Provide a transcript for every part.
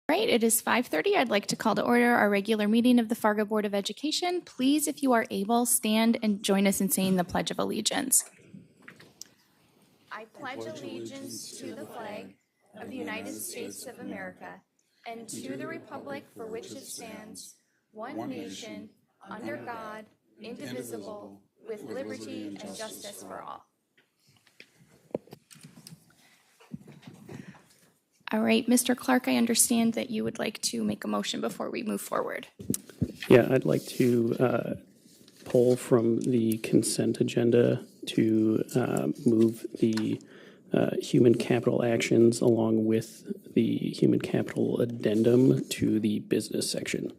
Right, it is 5:30. I'd like to call to order our regular meeting of the Fargo Board of Education. Please, if you are able, stand and join us in saying the Pledge of Allegiance. I pledge allegiance to the flag of the United States of America and to the republic for which it stands, one nation, under God, indivisible, with liberty and justice for all. All right, Mr. Clark, I understand that you would like to make a motion before we move forward. Yeah, I'd like to pull from the consent agenda to move the human capital actions along with the human capital addendum to the business section.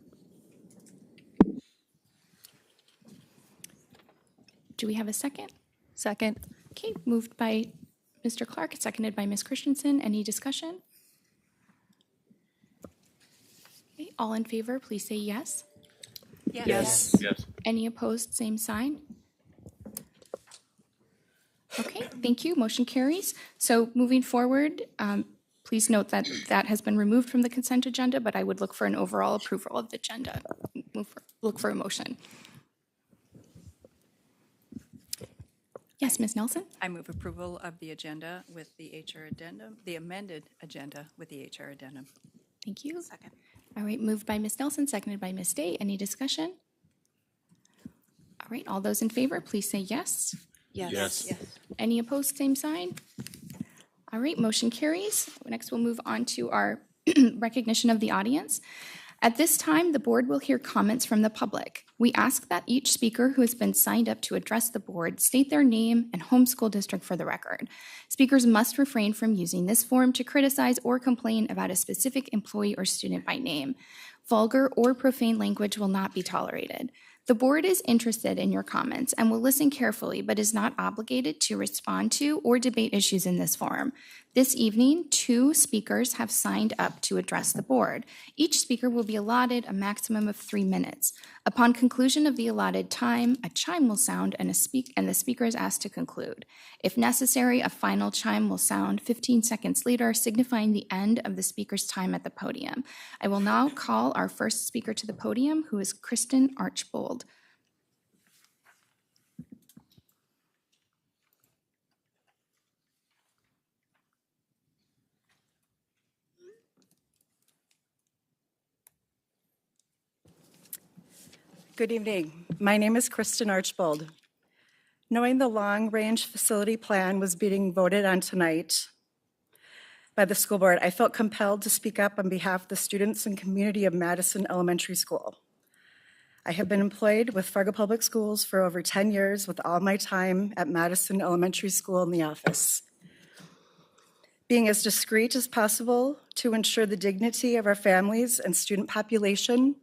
Do we have a second? Second. Okay, moved by Mr. Clark, seconded by Ms. Christensen. Any discussion? Okay, all in favor, please say yes. Yes. Yes. Any opposed, same sign. Okay, thank you. Motion carries. So moving forward, please note that that has been removed from the consent agenda, but I would look for an overall approval of the agenda. Look for a motion. Yes, Ms. Nelson? I move approval of the agenda with the HR addendum, the amended agenda with the HR addendum. Thank you. Second. All right, moved by Ms. Nelson, seconded by Ms. Day. Any discussion? All right, all those in favor, please say yes. Yes. Any opposed, same sign? All right, motion carries. Next, we'll move on to our recognition of the audience. At this time, the board will hear comments from the public. We ask that each speaker who has been signed up to address the board state their name and home school district for the record. Speakers must refrain from using this forum to criticize or complain about a specific employee or student by name. Vulgar or profane language will not be tolerated. The board is interested in your comments and will listen carefully, but is not obligated to respond to or debate issues in this forum. This evening, 2 speakers have signed up to address the board. Each speaker will be allotted a maximum of 3 minutes. Upon conclusion of the allotted time, a chime will sound and the speaker is asked to conclude. If necessary, a final chime will sound 15 seconds later, signifying the end of the speaker's time at the podium. I will now call our first speaker to the podium, who is Kristen Archbold. Good evening. My name is Kristen Archbold. Knowing the long-range facility plan was being voted on tonight by the school board, I felt compelled to speak up on behalf of the students and community of Madison Elementary School. I have been employed with Fargo Public Schools for over 10 years, with all my time at Madison Elementary School in the office. Being as discreet as possible to ensure the dignity of our families and student population,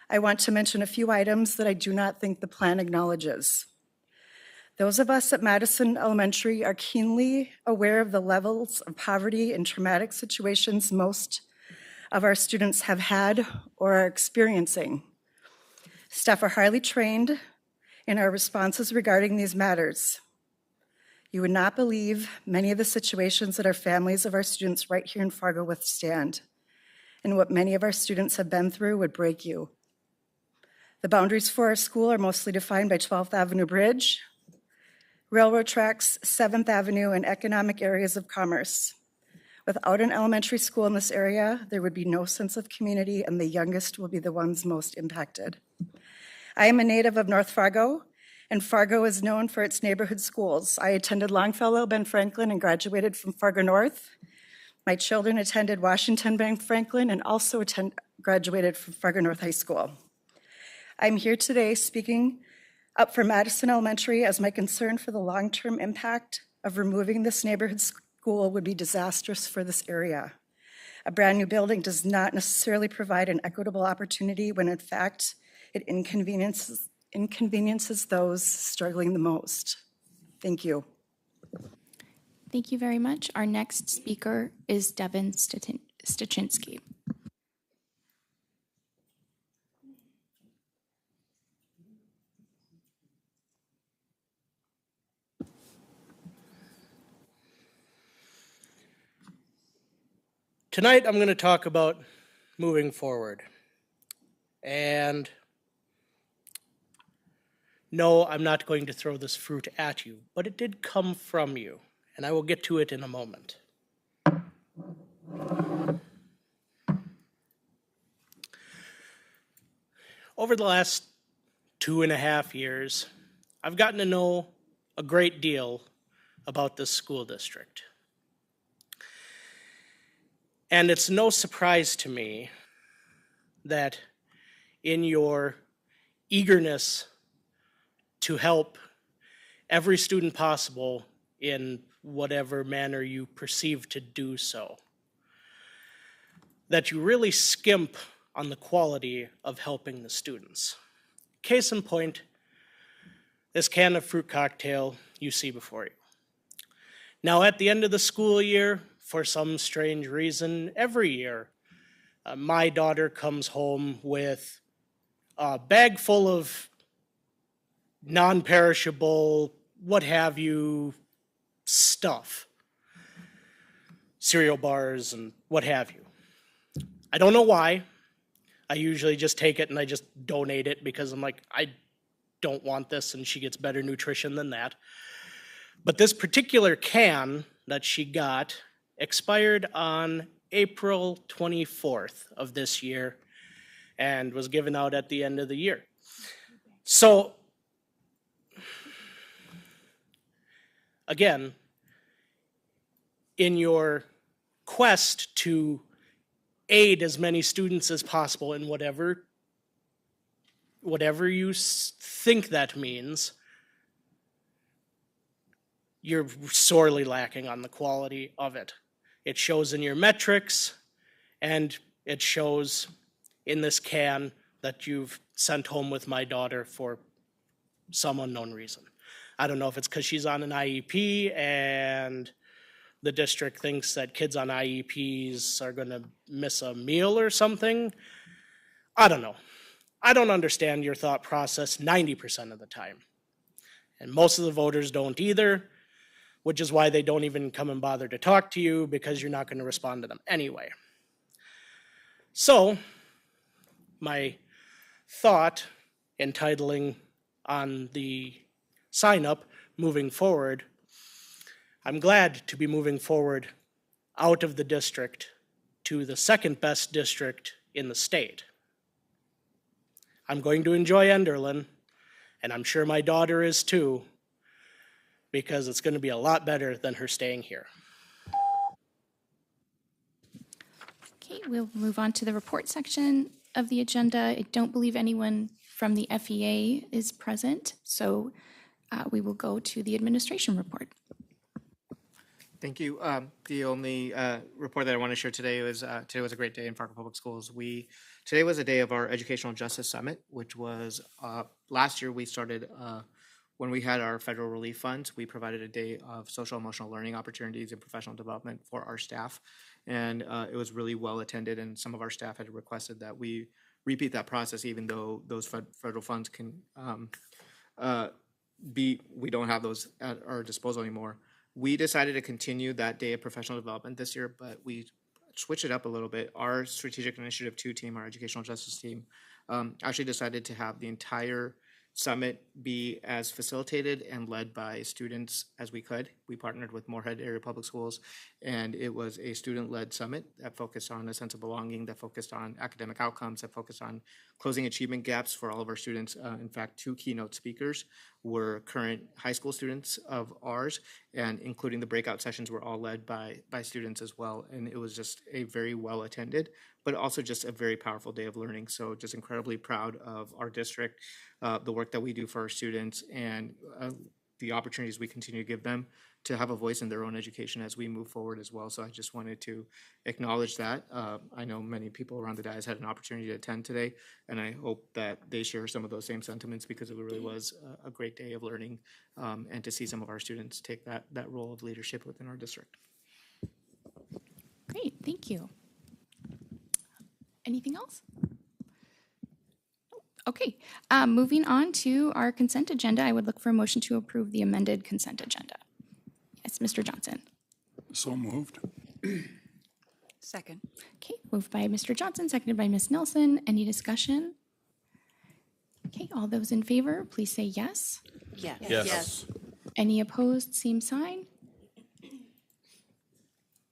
I want to mention a few items that I do not think the plan acknowledges. Those of us at Madison Elementary are keenly aware of the levels of poverty and traumatic situations most of our students have had or are experiencing. Staff are highly trained in our responses regarding these matters. You would not believe many of the situations that our families of our students right here in Fargo withstand, and what many of our students have been through would break you. The boundaries for our school are mostly defined by 12th Avenue Bridge, railroad tracks, 7th Avenue, and economic areas of commerce. Without an elementary school in this area, there would be no sense of community, and the youngest will be the ones most impacted. I am a native of North Fargo, and Fargo is known for its neighborhood schools. I attended Longfellow, Ben Franklin, and graduated from Fargo North. My children attended Washington, Ben Franklin, and also graduated from Fargo North High School. I'm here today speaking up for Madison Elementary, as my concern for the long-term impact of removing this neighborhood school would be disastrous for this area. A brand new building does not necessarily provide an equitable opportunity when in fact it inconveniences those struggling the most. Thank you. Thank you very much. Our next speaker is Devin Stachinsky. Tonight, I'm going to talk about moving forward. And no, I'm not going to throw this fruit at you, but it did come from you, and I will get to it in a moment. Over the last 2.5 years, I've gotten to know a great deal about this school district. And it's no surprise to me that in your eagerness to help every student possible in whatever manner you perceive to do so, that you really skimp on the quality of helping the students. Case in point, this can of fruit cocktail you see before you. Now, at the end of the school year, for some strange reason, every year, my daughter comes home with a bag full of non-perishable, what have you, stuff. Cereal bars and what have you. I don't know why. I usually just take it and I just donate it because I'm like, I don't want this, and she gets better nutrition than that. But this particular can that she got expired on April 24th of this year and was given out at the end of the year. So, again, in your quest to aid as many students as possible in whatever you think that means, you're sorely lacking on the quality of it. It shows in your metrics, and it shows in this can that you've sent home with my daughter for some unknown reason. I don't know if it's because she's on an IEP and the district thinks that kids on IEPs are going to miss a meal or something. I don't know. I don't understand your thought process 90% of the time. And most of the voters don't either, which is why they don't even come and bother to talk to you, because you're not going to respond to them anyway. So, my thought entitling on the sign up moving forward, I'm glad to be moving forward out of the district to the second best district in the state. I'm going to enjoy Enderlin, and I'm sure my daughter is too, because it's going to be a lot better than her staying here. Okay, we'll move on to the report section of the agenda. I don't believe anyone from the FEA is present, so we will go to the administration report. Thank you. The only report that I want to share today was a great day in Fargo Public Schools. Today was a day of our Educational Justice Summit, which was last year we started when we had our federal relief funds. We provided a day of social emotional learning opportunities and professional development for our staff, and it was really well attended. And some of our staff had requested that we repeat that process, even though those federal funds can we don't have those at our disposal anymore. We decided to continue that day of professional development this year, but we switched it up a little bit. Our Strategic Initiative 2 team, our educational justice team, actually decided to have the entire summit be as facilitated and led by students as we could. We partnered with Moorhead Area Public Schools, and it was a student-led summit that focused on a sense of belonging, that focused on academic outcomes, that focused on closing achievement gaps for all of our students. In fact, 2 keynote speakers were current high school students of ours, and including the breakout sessions were all led by students as well. And it was just a very well attended, but also just a very powerful day of learning. So just incredibly proud of our district, the work that we do for our students, and the opportunities we continue to give them to have a voice in their own education as we move forward as well. So I just wanted to acknowledge that. I know many people around the dais had an opportunity to attend today, and I hope that they share some of those same sentiments, because it really was a great day of learning, and to see some of our students take that role of leadership within our district. Great, thank you. Anything else? Okay, moving on to our consent agenda, I would look for a motion to approve the amended consent agenda. Yes, Mr. Johnson. So moved. Second. Okay, moved by Mr. Johnson, seconded by Ms. Nelson. Any discussion? Okay, all those in favor, please say yes. Yes. Yes. Any opposed, same sign.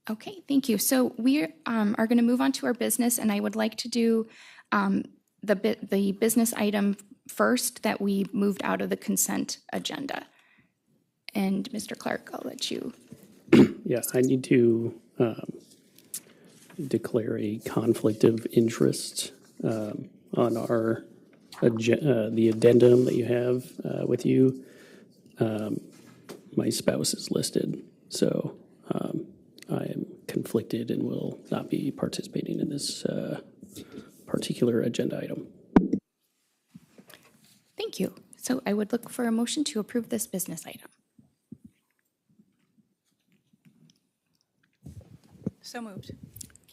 Okay, thank you. So we are going to move on to our business, and I would like to do the business item first that we moved out of the consent agenda. And Mr. Clark, I'll let you. Yeah, I need to declare a conflict of interest on our the addendum that you have with you. My spouse is listed, so I am conflicted and will not be participating in this particular agenda item. Thank you. So I would look for a motion to approve this business item. So moved.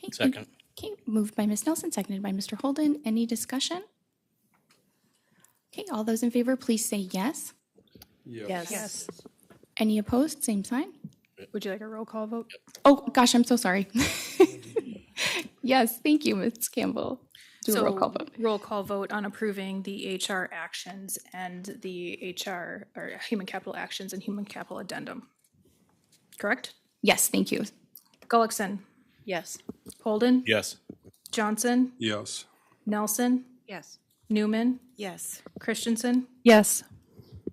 Okay. Second. Okay, moved by Ms. Nelson, seconded by Mr. Holden. Any discussion? Okay, all those in favor, please say yes. Yes. Any opposed, same sign. Would you like a roll call vote? Oh, gosh, I'm so sorry. Yes, thank you, Ms. Campbell. Do a roll call vote. Roll call vote on approving the HR actions and the HR, or human capital actions and human capital addendum. Correct? Yes, thank you. Gullickson, Yes. Holden, Yes. Johnson, Yes. Nelson, Yes. Newman, Yes. Christensen, Yes.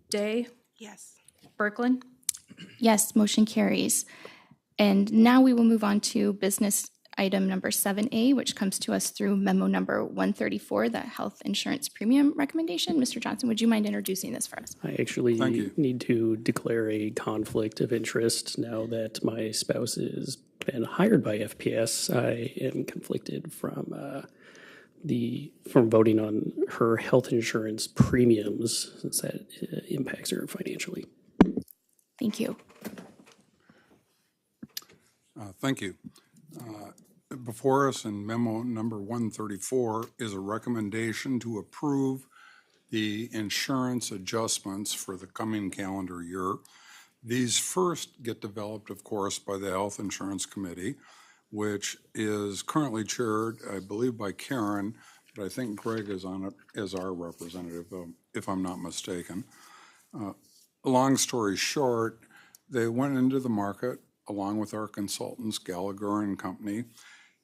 Day, Yes. Berkland. Yes, motion carries. And now we will move on to business item number 7A, which comes to us through memo number 134, the health insurance premium recommendation. Mr. Johnson, would you mind introducing this for us? I actually Thank you. need to declare a conflict of interest now that my spouse has been hired by FPS. I am conflicted from voting on her health insurance premiums since that impacts her financially. Thank you. Thank you. Before us in memo number 134 is a recommendation to approve the insurance adjustments for the coming calendar year. These first get developed, of course, by the Health Insurance Committee, which is currently chaired, I believe, by Karen, but I think Greg is on it as our representative, if I'm not mistaken. Long story short, they went into the market along with our consultants, Gallagher and Company,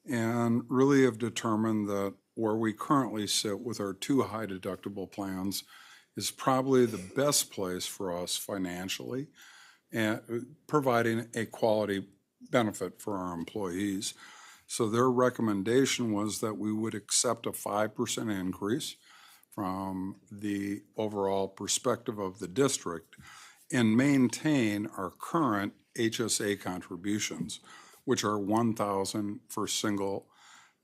and really have determined that where we currently sit with our two high deductible plans is probably the best place for us financially, and providing a quality benefit for our employees. So their recommendation was that we would accept a 5% increase from the overall perspective of the district and maintain our current HSA contributions, which are $1,000 for single,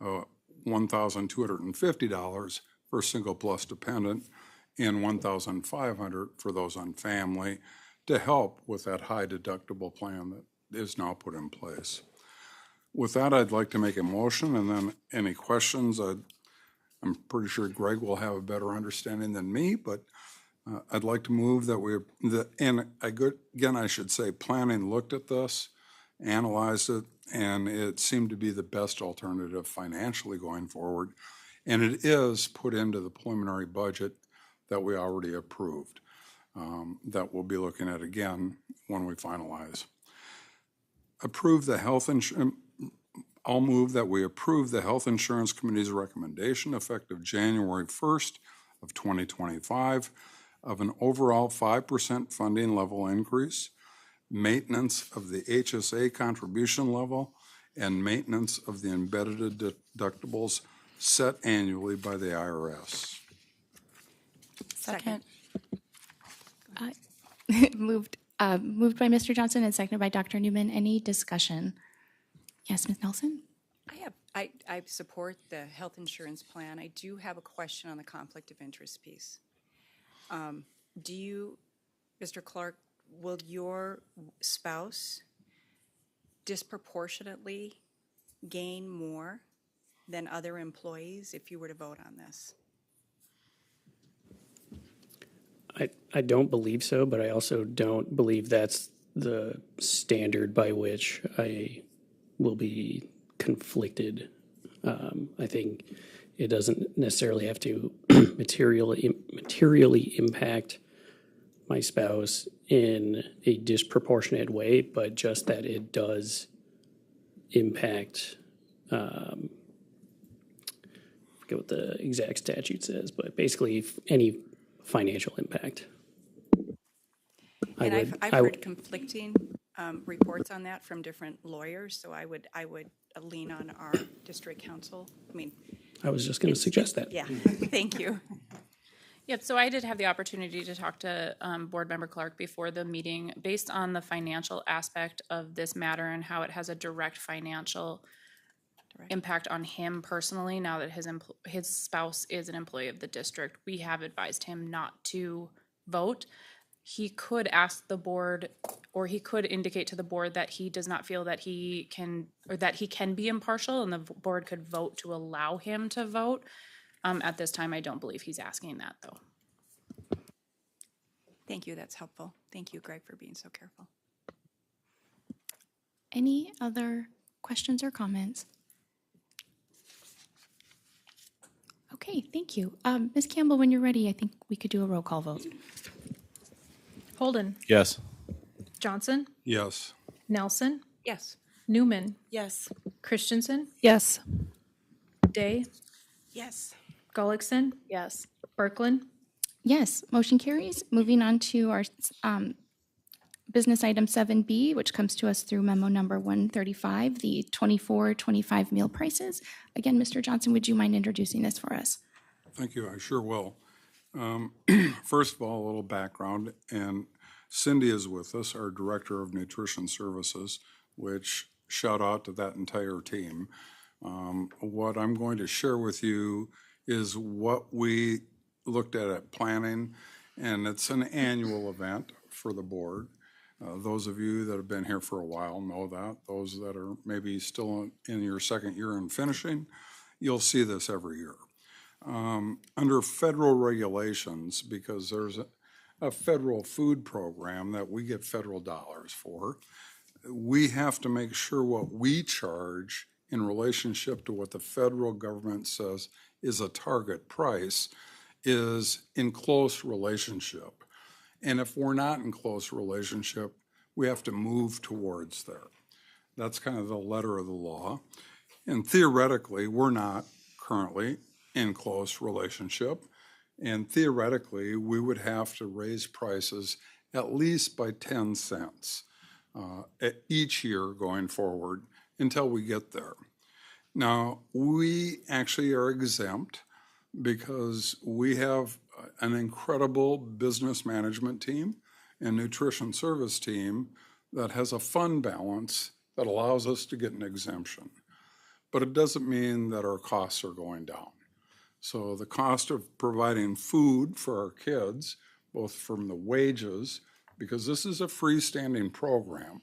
$1,250 for single plus dependent, and $1,500 for those on family, to help with that high deductible plan that is now put in place. With that, I'd like to make a motion, and then any questions, I'm pretty sure Greg will have a better understanding than me, but I'd like to move that again, I should say, planning looked at this, analyzed it, and it seemed to be the best alternative financially going forward. And it is put into the preliminary budget that we already approved, that we'll be looking at again when we finalize. I'll move that we approve the Health Insurance Committee's recommendation effective January 1st of 2025 of an overall 5% funding level increase, maintenance of the HSA contribution level, and maintenance of the embedded deductibles set annually by the IRS. Second. Moved by Mr. Johnson and seconded by Dr. Newman. Any discussion? Yes, Ms. Nelson? I support the health insurance plan. I do have a question on the conflict of interest piece. Do you, Mr. Clark, will your spouse disproportionately gain more than other employees if you were to vote on this? I don't believe so, but I also don't believe that's the standard by which I will be conflicted. I think it doesn't necessarily have to materially impact my spouse in a disproportionate way, but just that it does impact, I forget what the exact statute says, but basically any financial impact. And I've heard conflicting reports on that from different lawyers, so I would lean on our district counsel. I mean, I was just going to suggest that. yeah, thank you. Yep, so I did have the opportunity to talk to Board Member Clark before the meeting. Based on the financial aspect of this matter and how it has a direct financial impact on him personally, now that his spouse is an employee of the district, we have advised him not to vote. He could ask the board, or he could indicate to the board that he does not feel that he can, or that he can be impartial, and the board could vote to allow him to vote. At this time, I don't believe he's asking that, though. Thank you, that's helpful. Thank you, Greg, for being so careful. Any other questions or comments? Okay, thank you. Ms. Campbell, when you're ready, I think we could do a roll call vote. Holden, Yes. Johnson, Yes. Nelson, Yes. Newman, Yes. Christensen, Yes. Day, Yes. Gullickson, Yes. Berkland. Yes, motion carries. Moving on to our business item 7B, which comes to us through memo number 135, the 24-25 meal prices. Again, Mr. Johnson, would you mind introducing this for us? Thank you. I sure will. First of all, a little background, and Cindy is with us, our Director of Nutrition Services, which shout out to that entire team. What I'm going to share with you is what we looked at planning, and it's an annual event for the board. Those of you that have been here for a while know that. Those that are maybe still in your second year and finishing, you'll see this every year. Under federal regulations, because there's a federal food program that we get federal dollars for, we have to make sure what we charge in relationship to what the federal government says is a target price is in close relationship. And if we're not in close relationship, we have to move towards there. That's kind of the letter of the law. And theoretically, we're not currently in close relationship. And theoretically, we would have to raise prices at least by 10 cents each year going forward until we get there. Now, we actually are exempt because we have an incredible business management team and nutrition service team that has a fund balance that allows us to get an exemption. But it doesn't mean that our costs are going down. So the cost of providing food for our kids, both from the wages, because this is a freestanding program,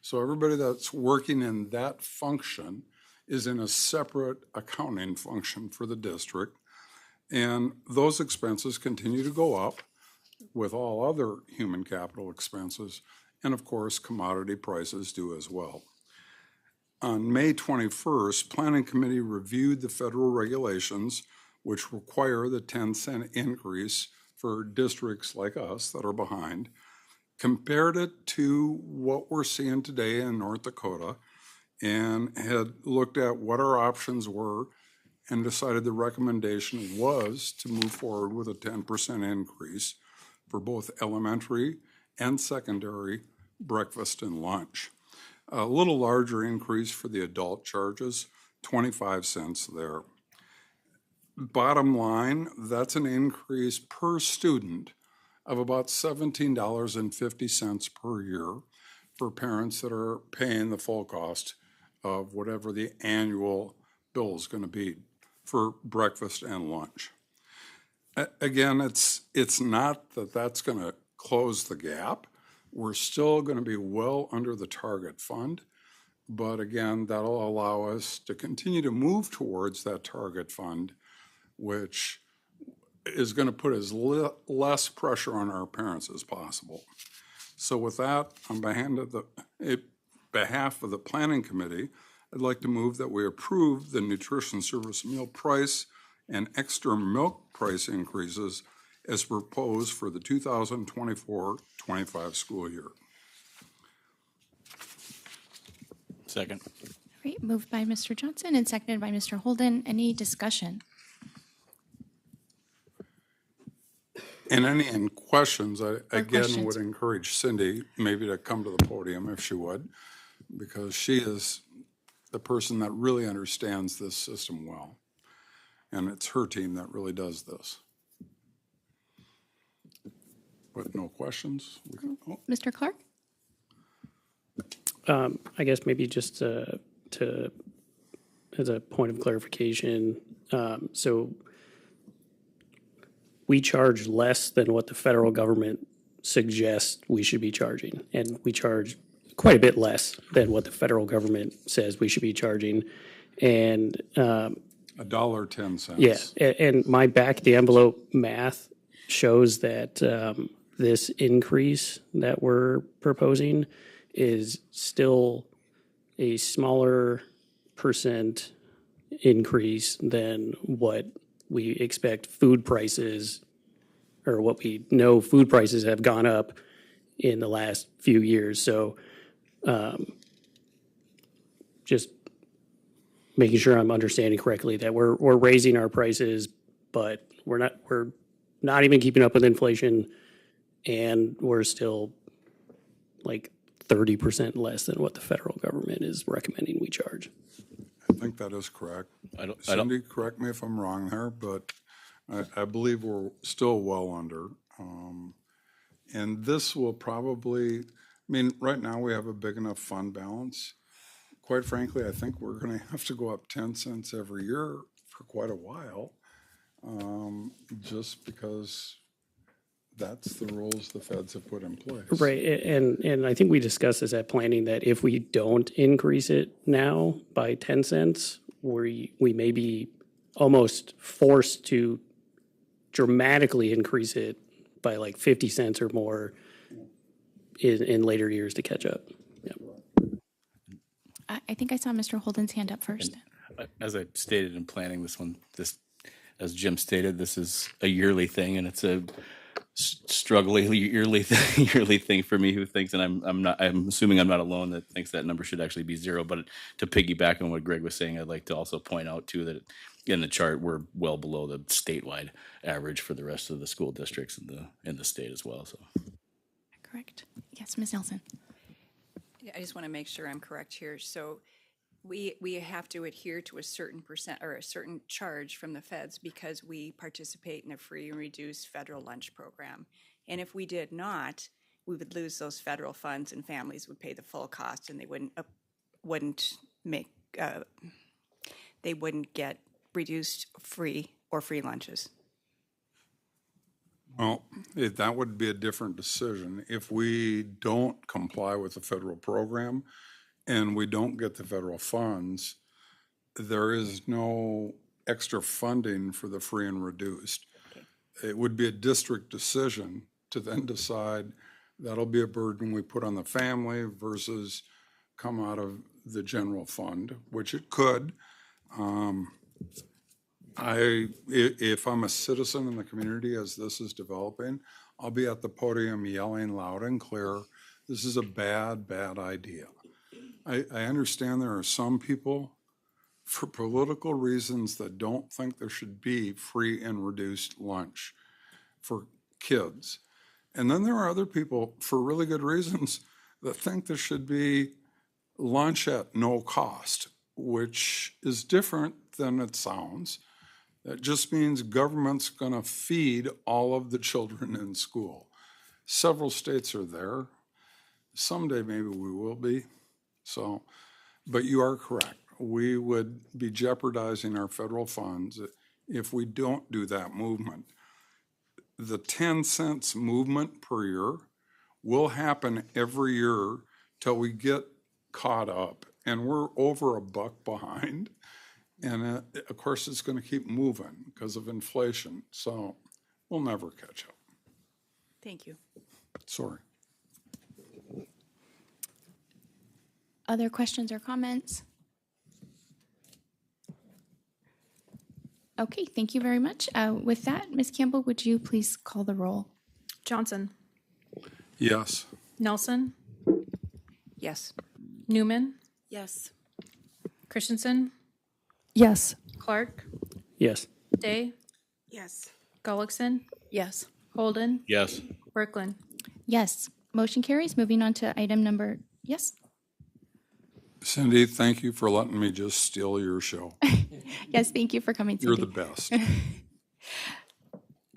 so everybody that's working in that function is in a separate accounting function for the district. And those expenses continue to go up with all other human capital expenses. And of course, commodity prices do as well. On May 21st, Planning Committee reviewed the federal regulations which require the 10-cent increase for districts like us that are behind, compared it to what we're seeing today in North Dakota, and had looked at what our options were and decided the recommendation was to move forward with a 10% increase for both elementary and secondary breakfast and lunch. A little larger increase for the adult charges, 25 cents there. Bottom line, that's an increase per student of about $17.50 per year for parents that are paying the full cost of whatever the annual bill is going to be for breakfast and lunch. Again, it's not that that's going to close the gap. We're still going to be well under the target fund, but again, that'll allow us to continue to move towards that target fund, which is going to put as less pressure on our parents as possible. So with that, on behalf of the Planning Committee, I'd like to move that we approve the nutrition service meal price and extra milk price increases as proposed for the 2024-25 school year. Second. All right, moved by Mr. Johnson and seconded by Mr. Holden. Any discussion? And any questions, I again questions. would encourage Cindy maybe to come to the podium if she would, because she is the person that really understands this system well. And it's her team that really does this. But no questions? Mr. Clark? I guess maybe just to as a point of clarification, so we charge less than what the federal government suggests we should be charging, and we charge quite a bit less than what the federal government says we should be charging. And $1.10. yeah, and my back the envelope math shows that this increase that we're proposing is still a smaller percent increase than what we expect food prices, or what we know food prices have gone up in the last few years. So just making sure I'm understanding correctly that we're raising our prices, but we're not even keeping up with inflation, and we're still like 30% less than what the federal government is recommending we charge. I think that is correct. I don't- Cindy, correct me if I'm wrong there, but I believe we're still well under. And this will probably, I mean, right now we have a big enough fund balance. Quite frankly, I think we're going to have to go up 10 cents every year for quite a while, just because that's the rules the feds have put in place. Right, and I think we discussed this at planning, that if we don't increase it now by 10 cents, we may be almost forced to dramatically increase it by like 50 cents or more in later years to catch up. Yeah. I think I saw Mr. Holden's hand up first. As I stated in planning as Jim stated, this is a yearly thing, and it's a struggling yearly thing for me, who thinks, and I'm assuming I'm not alone, that thinks that number should actually be zero. But to piggyback on what Greg was saying, I'd like to also point out too that in the chart we're well below the statewide average for the rest of the school districts in the state as well. So Correct. Yes, Ms. Nelson. Yeah, I just want to make sure I'm correct here. So we have to adhere to a certain percent or a certain charge from the feds because we participate in a free and reduced federal lunch program. And if we did not, we would lose those federal funds, and families would pay the full cost, and they wouldn't get reduced free lunches. Well, that would be a different decision. If we don't comply with the federal program and we don't get the federal funds, there is no extra funding for the free and reduced. Okay. It would be a district decision to then decide that'll be a burden we put on the family versus come out of the general fund, which it could. If I'm a citizen in the community as this is developing, I'll be at the podium yelling loud and clear, this is a bad, bad idea. I understand there are some people, for political reasons, that don't think there should be free and reduced lunch for kids. And then there are other people, for really good reasons, that think there should be lunch at no cost, which is different than it sounds. That just means government's going to feed all of the children in school. Several states are there. Someday maybe we will be. So, but you are correct. We would be jeopardizing our federal funds if we don't do that movement. The 10 cents movement per year will happen every year till we get caught up, and we're over $1 behind. And of course, it's going to keep moving because of inflation. So we'll never catch up. Thank you. Sorry. Other questions or comments? Okay, thank you very much. With that, Ms. Campbell, would you please call the roll? Johnson, Yes. Nelson, Yes. Newman, Yes. Christensen, Yes. Clark, Yes. Day, Yes. Gullickson, Yes. Holden, Yes. Berkland. Yes, motion carries. Moving on to item number, yes? Cindy, thank you for letting me just steal your show. Yes, thank you for coming, You're Cindy. the best.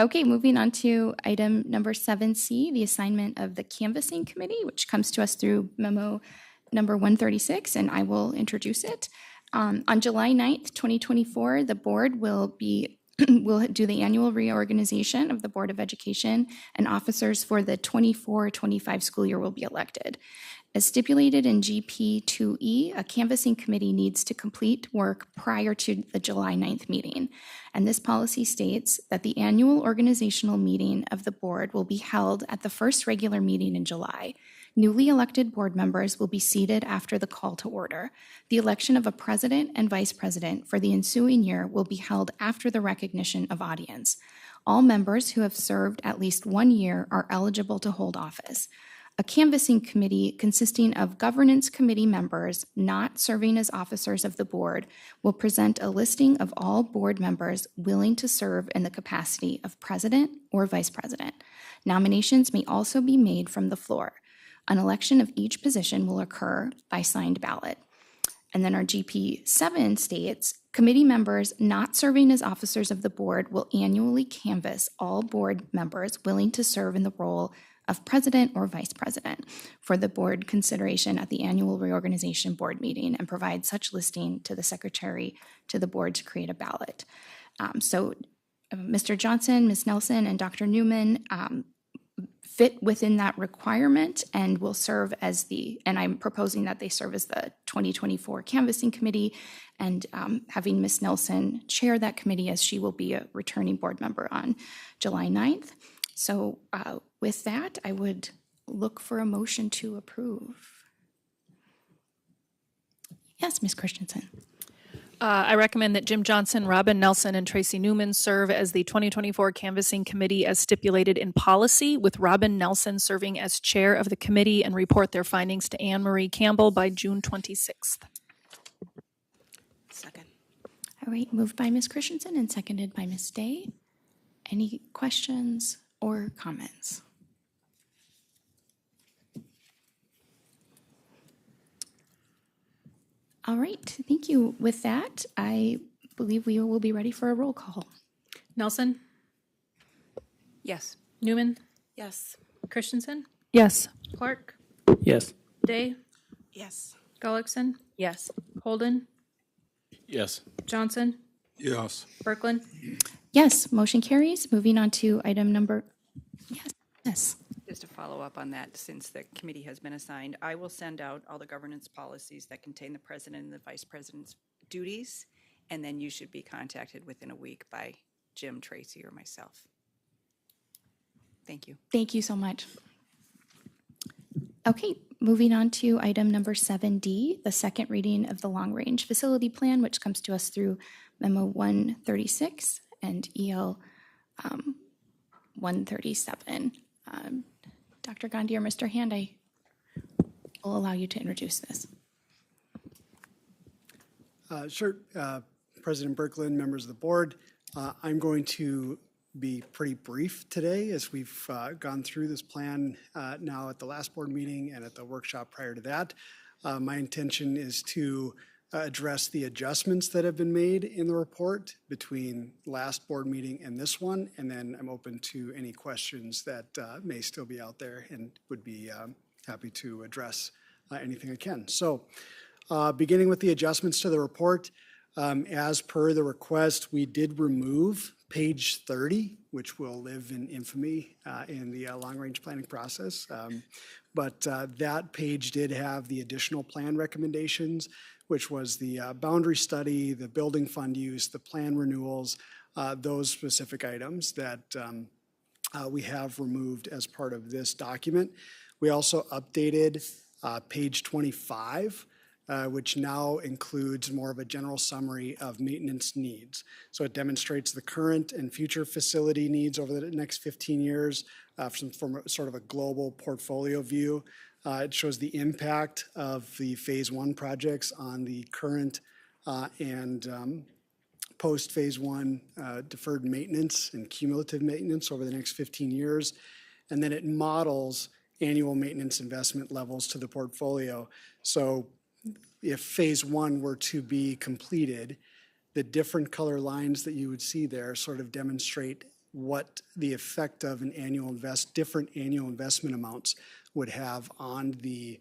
Okay, moving on to item number 7C, the assignment of the canvassing committee, which comes to us through memo number 136, and I will introduce it. On July 9th, 2024, the board will do the annual reorganization of the Board of Education, and officers for the 24-25 school year will be elected. As stipulated in GP 2E, a canvassing committee needs to complete work prior to the July 9th meeting. And this policy states that the annual organizational meeting of the board will be held at the first regular meeting in July. Newly elected board members will be seated after the call to order. The election of a president and vice president for the ensuing year will be held after the recognition of audience. All members who have served at least 1 year are eligible to hold office. A canvassing committee consisting of governance committee members not serving as officers of the board will present a listing of all board members willing to serve in the capacity of president or vice president. Nominations may also be made from the floor. An election of each position will occur by signed ballot. And then our GP 7 states, committee members not serving as officers of the board will annually canvass all board members willing to serve in the role of president or vice president for the board consideration at the annual reorganization board meeting and provide such listing to the secretary to the board to create a ballot. Mr. Johnson, Ms. Nelson, and Dr. Newman fit within that requirement and will serve as and I'm proposing that they serve as the 2024 canvassing committee, and having Ms. Nelson chair that committee as she will be a returning board member on July 9th. So with that, I would look for a motion to approve. Yes, Ms. Christensen. I recommend that Jim Johnson, Robin Nelson, and Tracy Newman serve as the 2024 Canvassing Committee as stipulated in policy, with Robin Nelson serving as chair of the committee, and report their findings to Anne Marie Campbell by June 26th. Second. All right, moved by Ms. Christensen and seconded by Ms. Day. Any questions or comments? All right, thank you. With that, I believe we will be ready for a roll call. Nelson, Yes. Newman, Yes. Christensen, Yes. Clark, Yes. Day, Yes. Gullickson, Yes. Holden, Yes. Johnson, Yes. Berkland. Yes, motion carries. Moving on to item number, yes. Just to follow up on that, since the committee has been assigned, I will send out all the governance policies that contain the president and the vice president's duties, and then you should be contacted within a week by Jim, Tracy, or myself. Thank you. Thank you so much. Okay, moving on to item number 7D, the second reading of the long-range facility plan, which comes to us through memo 136 and EL 137. Dr. Gandhi or Mr. Hand, I will allow you to introduce this. Sure. President Berkland, members of the board, I'm going to be pretty brief today as we've gone through this plan now at the last board meeting and at the workshop prior to that. My intention is to address the adjustments that have been made in the report between last board meeting and this one, and then I'm open to any questions that may still be out there and would be happy to address anything I can. So beginning with the adjustments to the report, as per the request, we did remove page 30, which will live in infamy in the long-range planning process. But that page did have the additional plan recommendations, which was the boundary study, the building fund use, the plan renewals, those specific items that we have removed as part of this document. We also updated page 25 which now includes more of a general summary of maintenance needs. So it demonstrates the current and future facility needs over the next 15 years from sort of a global portfolio view. It shows the impact of the phase one projects on the current and post-phase one deferred maintenance and cumulative maintenance over the next 15 years. And then it models annual maintenance investment levels to the portfolio. So if phase one were to be completed, the different color lines that you would see there sort of demonstrate what the effect of different annual investment amounts would have on the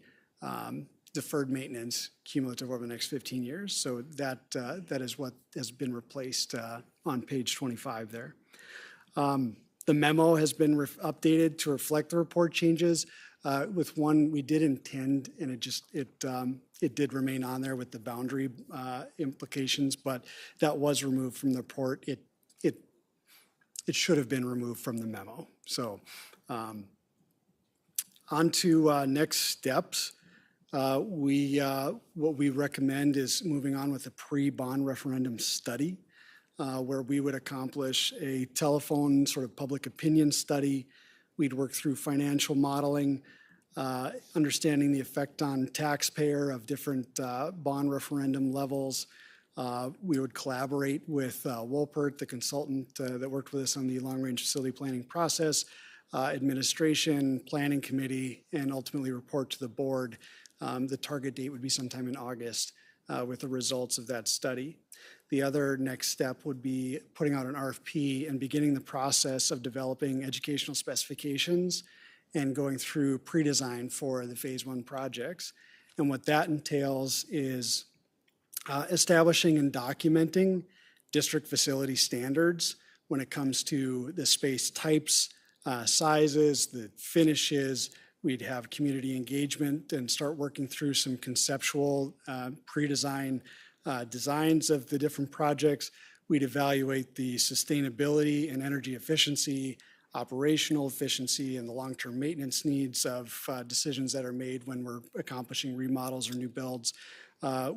deferred maintenance cumulative over the next 15 years. So that is what has been replaced on page 25 there. The memo has been updated to reflect the report changes. With one, we did intend, and it did remain on there with the boundary implications, but that was removed from the report. It should have been removed from the memo. So on to next steps. What we recommend is moving on with a pre-bond referendum study, where we would accomplish a telephone sort of public opinion study. We'd work through financial modeling, understanding the effect on taxpayer of different bond referendum levels. We would collaborate with Wolpert, the consultant that worked with us on the long-range facility planning process, administration, planning committee, and ultimately report to the board. The target date would be sometime in August with the results of that study. The other next step would be putting out an RFP and beginning the process of developing educational specifications and going through pre-design for the phase one projects. And what that entails is establishing and documenting district facility standards when it comes to the space types, sizes, the finishes. We'd have community engagement and start working through some conceptual pre-design designs of the different projects. We'd evaluate the sustainability and energy efficiency, operational efficiency, and the long-term maintenance needs of decisions that are made when we're accomplishing remodels or new builds.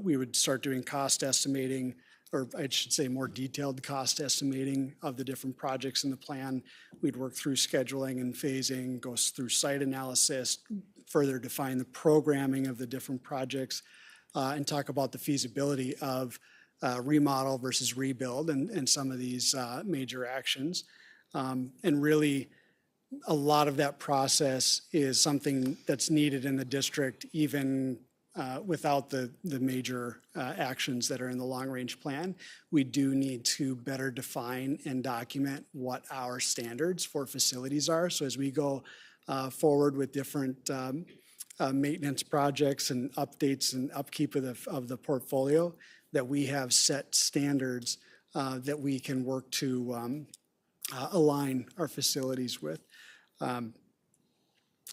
We would start doing cost estimating, or I should say more detailed cost estimating of the different projects in the plan. We'd work through scheduling and phasing, go through site analysis, further define the programming of the different projects, and talk about the feasibility of remodel versus rebuild and some of these major actions. And really, a lot of that process is something that's needed in the district, even without the major actions that are in the long-range plan. We do need to better define and document what our standards for facilities are. So as we go forward with different maintenance projects and updates and upkeep of the portfolio, that we have set standards that we can work to align our facilities with.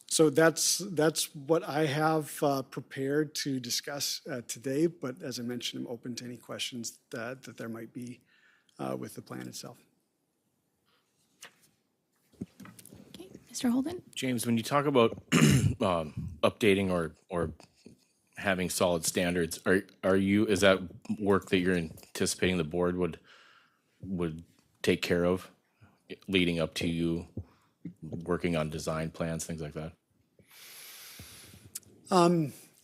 So that's what I have prepared to discuss today, but as I mentioned, I'm open to any questions that there might be with the plan itself. Okay, Mr. Holden? James, when you talk about updating or having solid standards, is that work that you're anticipating the board would take care of leading up to you working on design plans, things like that?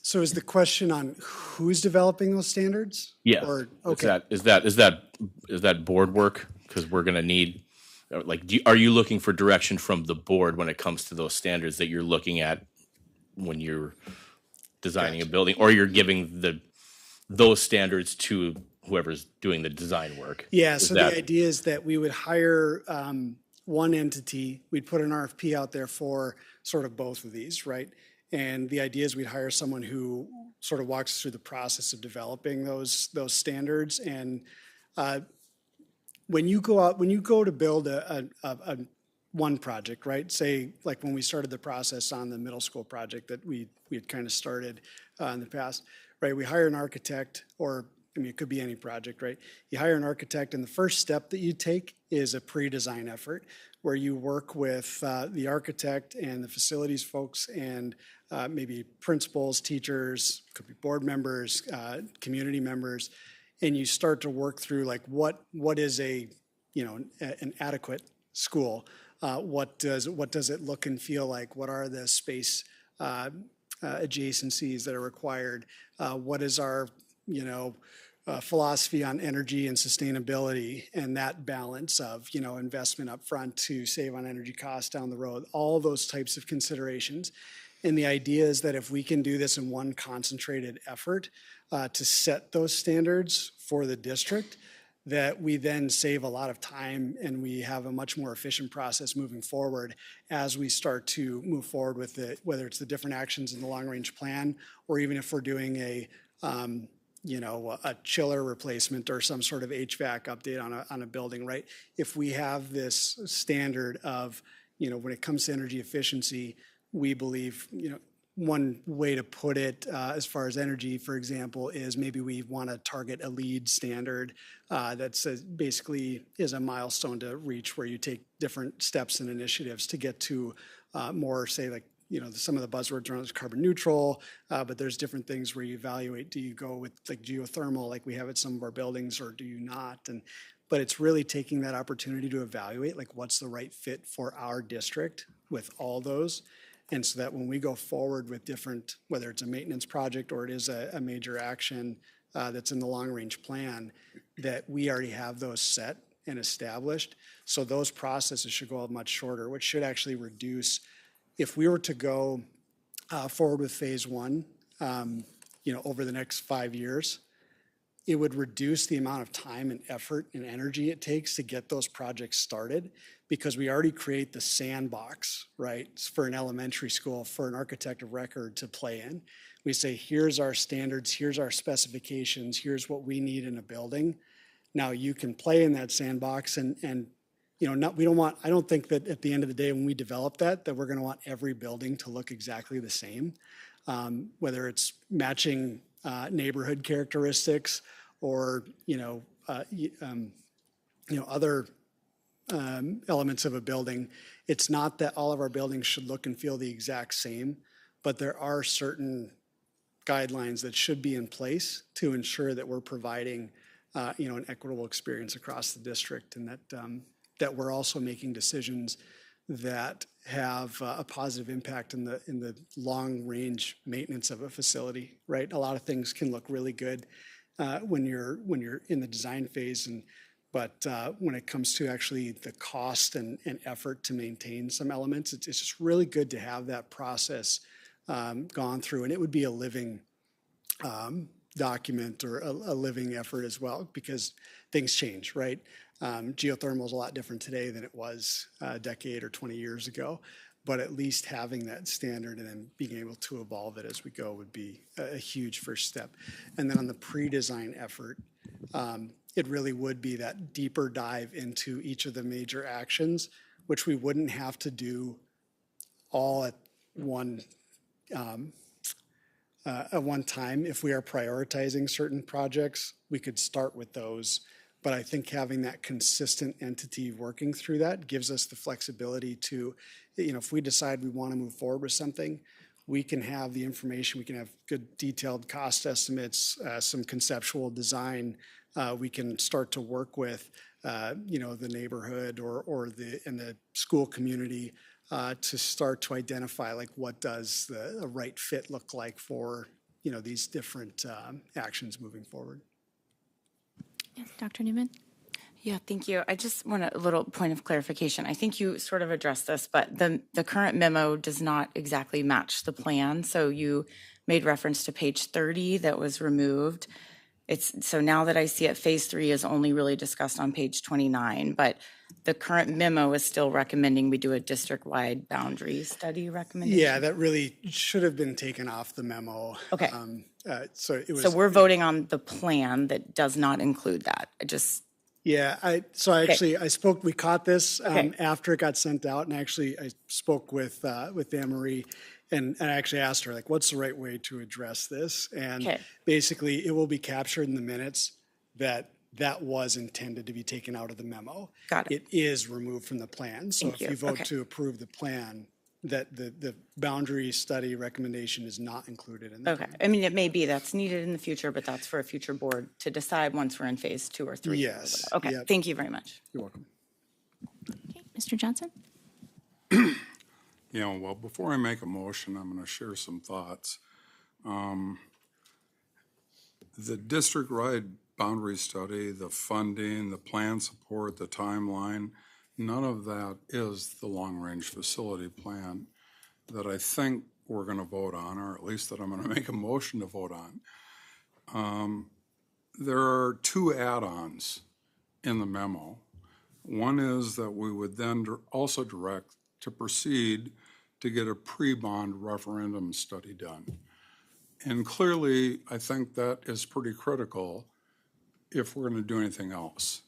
So is the question on who's developing those standards? Yeah. Or, okay. Is that board work? Because we're going to need, are you looking for direction from the board when it comes to those standards that you're looking at when you're designing a building, or you're giving those standards to whoever's doing the design work? Yeah. So the idea is that we would hire one entity. We'd put an RFP out there for sort of both of these, right? And the idea is we'd hire someone who sort of walks through the process of developing those standards. And when you go to build a one project, right? Say, like when we started the process on the middle school project that we had kind of started in the past, right? We hire an architect, or I mean, it could be any project, right? You hire an architect, and the first step that you take is a pre-design effort where you work with the architect and the facilities folks and maybe principals, teachers, could be board members, community members, and you start to work through like what is an adequate school? What does it look and feel like? What are the space adjacencies that are required? What is our philosophy on energy and sustainability, and that balance of investment up front to save on energy costs down the road? All those types of considerations. And the idea is that if we can do this in one concentrated effort to set those standards for the district, that we then save a lot of time and we have a much more efficient process moving forward as we start to move forward with it, whether it's the different actions in the long-range plan or even if we're doing a chiller replacement or some sort of HVAC update on a building, right? If we have this standard of, when it comes to energy efficiency, we believe, one way to put it as far as energy, for example, is maybe we want to target a LEED standard that says basically is a milestone to reach where you take different steps and initiatives to get to more, say, like, some of the buzzwords around is carbon neutral, but there's different things where you evaluate, do you go with like geothermal like we have at some of our buildings or do you not? But it's really taking that opportunity to evaluate like what's the right fit for our district with all those. And so that when we go forward with different, whether it's a maintenance project or it is a major action that's in the long-range plan, that we already have those set and established. So those processes should go much shorter, which should actually reduce, if we were to go forward with phase one, over the next 5 years, it would reduce the amount of time and effort and energy it takes to get those projects started because we already create the sandbox, right, for an elementary school, for an architect of record to play in. We say, here's our standards, here's our specifications, here's what we need in a building. Now you can play in that sandbox and I don't think that at the end of the day when we develop that we're going to want every building to look exactly the same, whether it's matching neighborhood characteristics or other elements of a building. It's not that all of our buildings should look and feel the exact same, but there are certain guidelines that should be in place to ensure that we're providing an equitable experience across the district, and that we're also making decisions that have a positive impact in the long range maintenance of a facility, right? A lot of things can look really good when you're in the design phase, but when it comes to actually the cost and effort to maintain some elements, it's just really good to have that process gone through, and it would be a living document or a living effort as well, because things change, right? Geothermal is a lot different today than it was a decade or 20 years ago, but at least having that standard and then being able to evolve it as we go would be a huge first step. And then on the pre-design effort, it really would be that deeper dive into each of the major actions, which we wouldn't have to do all at one time. If we are prioritizing certain projects, we could start with those. But I think having that consistent entity working through that gives us the flexibility to, if we decide we want to move forward with something, we can have the information, we can have good detailed cost estimates, some conceptual design. We can start to work with, the neighborhood or the school community to start to identify like what does the right fit look like for, these different actions moving forward. Yes, Dr. Newman? Yeah, thank you. I just want a little point of clarification. I think you sort of addressed this, but the current memo does not exactly match the plan. So you made reference to page 30 that was removed. So now that I see it, phase 3 is only really discussed on page 29, but the current memo is still recommending we do a district-wide boundary study recommendation. Yeah, that really should have been taken off the memo. Okay. So we're voting on the plan that does not include that. Yeah, I spoke, we caught this after it got sent out, and actually I spoke with Anne-Marie, and I actually asked her, like, what's the right way to address this? And basically it will be captured in the minutes that that was intended to be taken out of the memo. Got it. It is removed from the plan. So Thank if you. you vote Okay. to approve the plan, that the boundary study recommendation is not included in the Okay, plan. I mean, it may be that's needed in the future, but that's for a future board to decide once we're in phase 2 or 3. or Yes, whatever. Okay, yep. thank you very much. You're welcome. Okay, Mr. Johnson? Yeah, well, before I make a motion, I'm going to share some thoughts. The district-wide boundary study, the funding, the plan support, the timeline, none of that is the long-range facility plan that I think we're going to vote on, or at least that I'm going to make a motion to vote on. There are 2 add-ons in the memo. One is that we would then also direct to proceed to get a pre-bond referendum study done. And clearly, I think that is pretty critical if we're going to do anything else.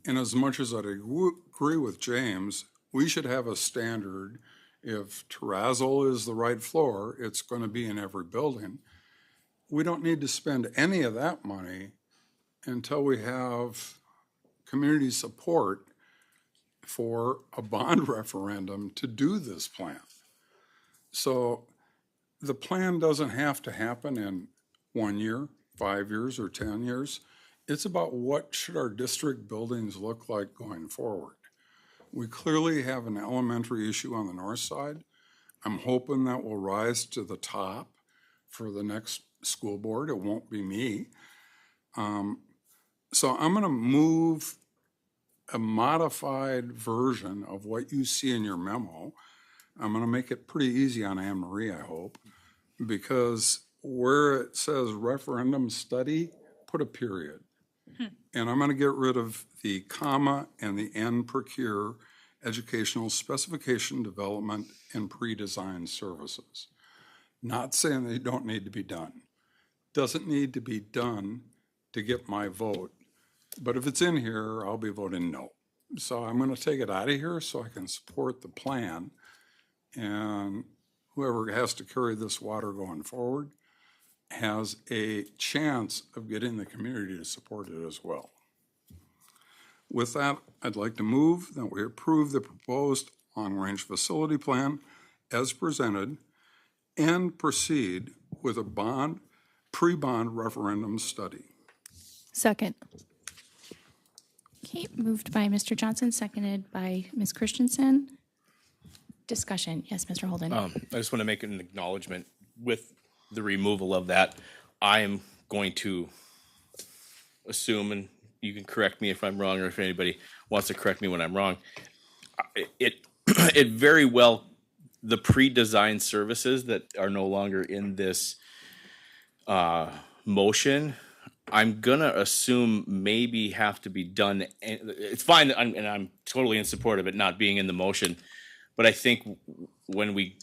And as much as I'd agree with James, we should have a standard. If terrazzo is the right floor, it's going to be in every building. We don't need to spend any of that money until we have community support for a bond referendum to do this plan. So the plan doesn't have to happen in 1 year, 5 years, or 10 years. It's about what should our district buildings look like going forward. We clearly have an elementary issue on the north side. I'm hoping that will rise to the top for the next school board. It won't be me. So I'm going to move a modified version of what you see in your memo. I'm going to make it pretty easy on Anne Marie, I hope, because where it says referendum study, put a period. And I'm going to get rid of the comma and the and procure educational specification development and pre-design services. Not saying they don't need to be done. Doesn't need to be done to get my vote. But if it's in here, I'll be voting no. So I'm going to take it out of here so I can support the plan. And whoever has to carry this water going forward has a chance of getting the community to support it as well. With that, I'd like to move that we approve the proposed long-range facility plan as presented and proceed with a pre-bond referendum study. Second. Okay, moved by Mr. Johnson, seconded by Ms. Christensen. Discussion. Yes, Mr. Holden. I just want to make an acknowledgement with the removal of that. I am going to assume, and you can correct me if I'm wrong, or if anybody wants to correct me when I'm wrong. It very well, the pre-designed services that are no longer in this motion, I'm gonna assume maybe have to be done. It's fine, and I'm totally in support of it not being in the motion, but I think when we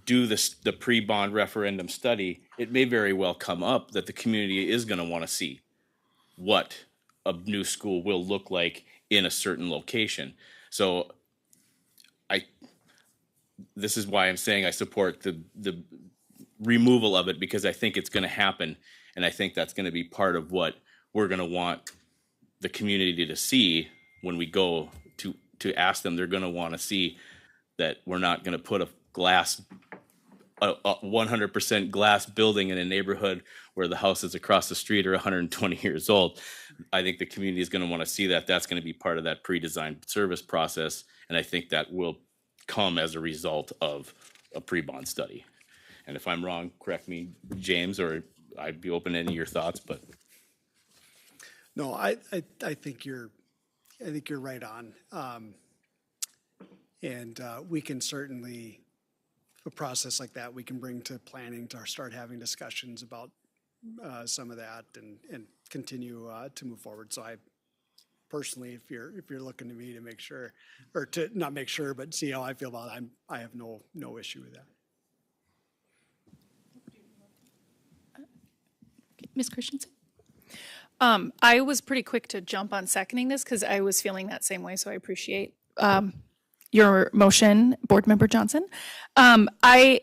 do the pre-bond referendum study, it may very well come up that the community is going to want to see what a new school will look like in a certain location. So this is why I'm saying I support the removal of it, because I think it's going to happen, and I think that's going to be part of what we're going to want the community to see when we go to ask them. They're going to want to see that we're not going to put a 100% glass building in a neighborhood where the houses across the street are 120 years old. I think the community is going to want to see that. That's going to be part of that pre-designed service process, and I think that will come as a result of a pre-bond study. And if I'm wrong, correct me, James, or I'd be open to any of your thoughts. But No, I think you're right on. And we can certainly, a process like that, we can bring to planning to start having discussions about some of that and continue to move forward. So I personally, if you're looking to me to make sure, or to not make sure, but see how I feel about it, I have no issue with that. Ms. Christensen? I was pretty quick to jump on seconding this because I was feeling that same way, so I appreciate your motion, Board Member Johnson. I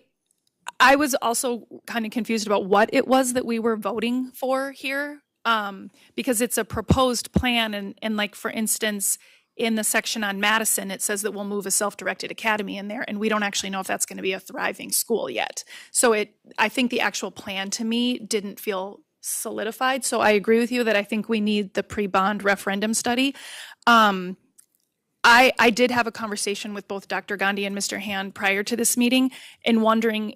was also kind of confused about what it was that we were voting for here. because it's a proposed plan, and like, for instance, in the section on Madison, it says that we'll move a self-directed academy in there, and we don't actually know if that's going to be a thriving school yet. So I think the actual plan to me didn't feel solidified. So I agree with you that I think we need the pre-bond referendum study. I did have a conversation with both Dr. Gandhi and Mr. Hand prior to this meeting, and wondering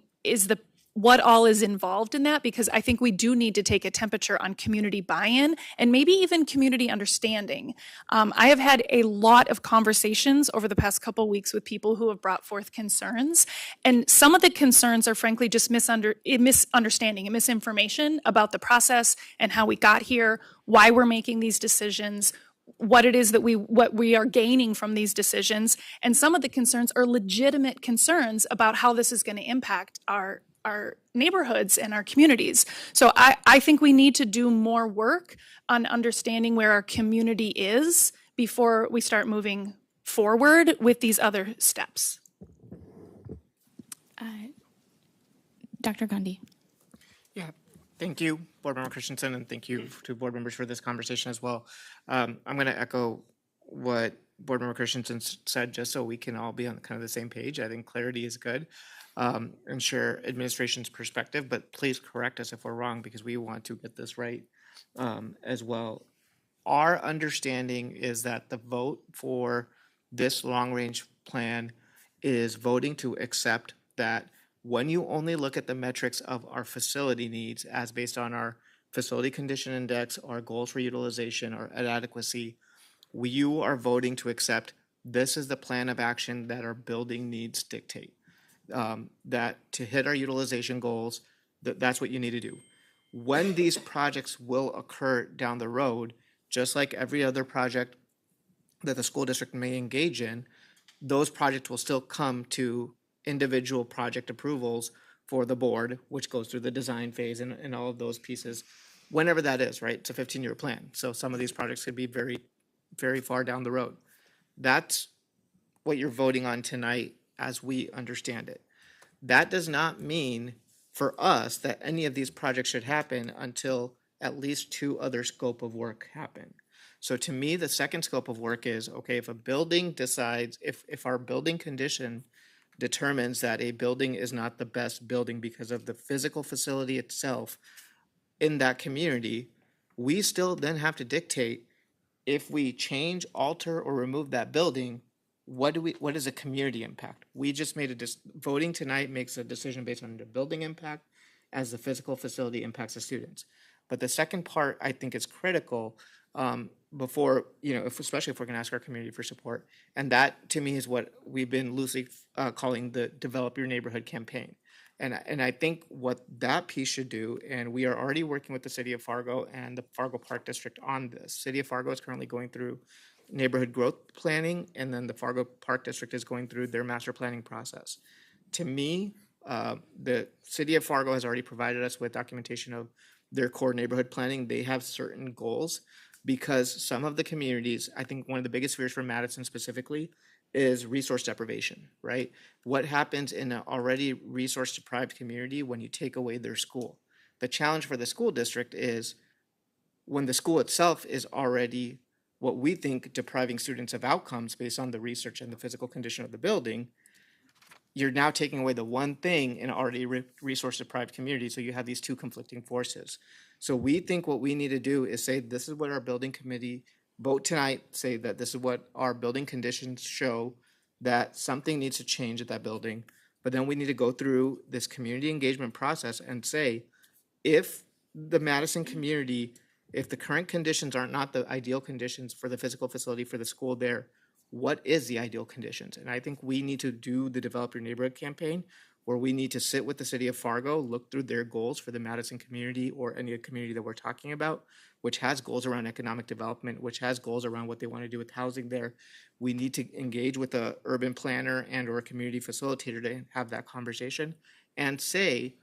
what all is involved in that, because I think we do need to take a temperature on community buy-in and maybe even community understanding. I have had a lot of conversations over the past couple weeks with people who have brought forth concerns, and some of the concerns are frankly just misunderstanding and misinformation about the process and how we got here, why we're making these decisions, what it is that what we are gaining from these decisions. And some of the concerns are legitimate concerns about how this is going to impact our neighborhoods and our communities. So I think we need to do more work on understanding where our community is before we start moving forward with these other steps. Dr. Gandhi. Yeah, thank you, Board Member Christensen, and thank you to board members for this conversation as well. I'm going to echo what Board Member Christensen said, just so we can all be on kind of the same page. I think clarity is good. And share administration's perspective, but please correct us if we're wrong, because we want to get this right as well. Our understanding is that the vote for this long-range plan is voting to accept that when you only look at the metrics of our facility needs as based on our facility condition index, our goals for utilization, our adequacy, you are voting to accept this is the plan of action that our building needs dictate. That to hit our utilization goals, that's what you need to do. When these projects will occur down the road, just like every other project that the school district may engage in, those projects will still come to individual project approvals for the board, which goes through the design phase and all of those pieces, whenever that is, right? It's a 15-year plan. So some of these projects could be very, very far down the road. That's what you're voting on tonight as we understand it. That does not mean for us that any of these projects should happen until at least two other scope of work happen. So to me, the second scope of work is, okay, if a building decides, if our building condition determines that a building is not the best building because of the physical facility itself in that community, we still then have to dictate if we change, alter, or remove that building, what is a community impact? We just made voting tonight makes a decision based on the building impact as the physical facility impacts the students. But the second part I think is critical before, especially if we're going to ask our community for support. And that to me is what we've been loosely calling the Develop Your Neighborhood campaign. And I think what that piece should do, and we are already working with the City of Fargo and the Fargo Park District on this. City of Fargo is currently going through neighborhood growth planning, and then the Fargo Park District is going through their master planning process. To me, the City of Fargo has already provided us with documentation of their core neighborhood planning. They have certain goals because some of the communities, I think one of the biggest fears for Madison specifically is resource deprivation, right? What happens in an already resource deprived community when you take away their school? The challenge for the school district is when the school itself is already what we think depriving students of outcomes based on the research and the physical condition of the building, you're now taking away the one thing in already resource deprived community. So you have these two conflicting forces. So we think what we need to do is say, this is what our building committee vote tonight, say that this is what our building conditions show, that something needs to change at that building. But then we need to go through this community engagement process and say, if the Madison community, if the current conditions are not the ideal conditions for the physical facility for the school there, what is the ideal conditions? And I think we need to do the Develop Your Neighborhood campaign, where we need to sit with the City of Fargo, look through their goals for the Madison community or any community that we're talking about, which has goals around economic development, which has goals around what they want to do with housing there. We need to engage with a urban planner and or a community facilitator to have that conversation and say,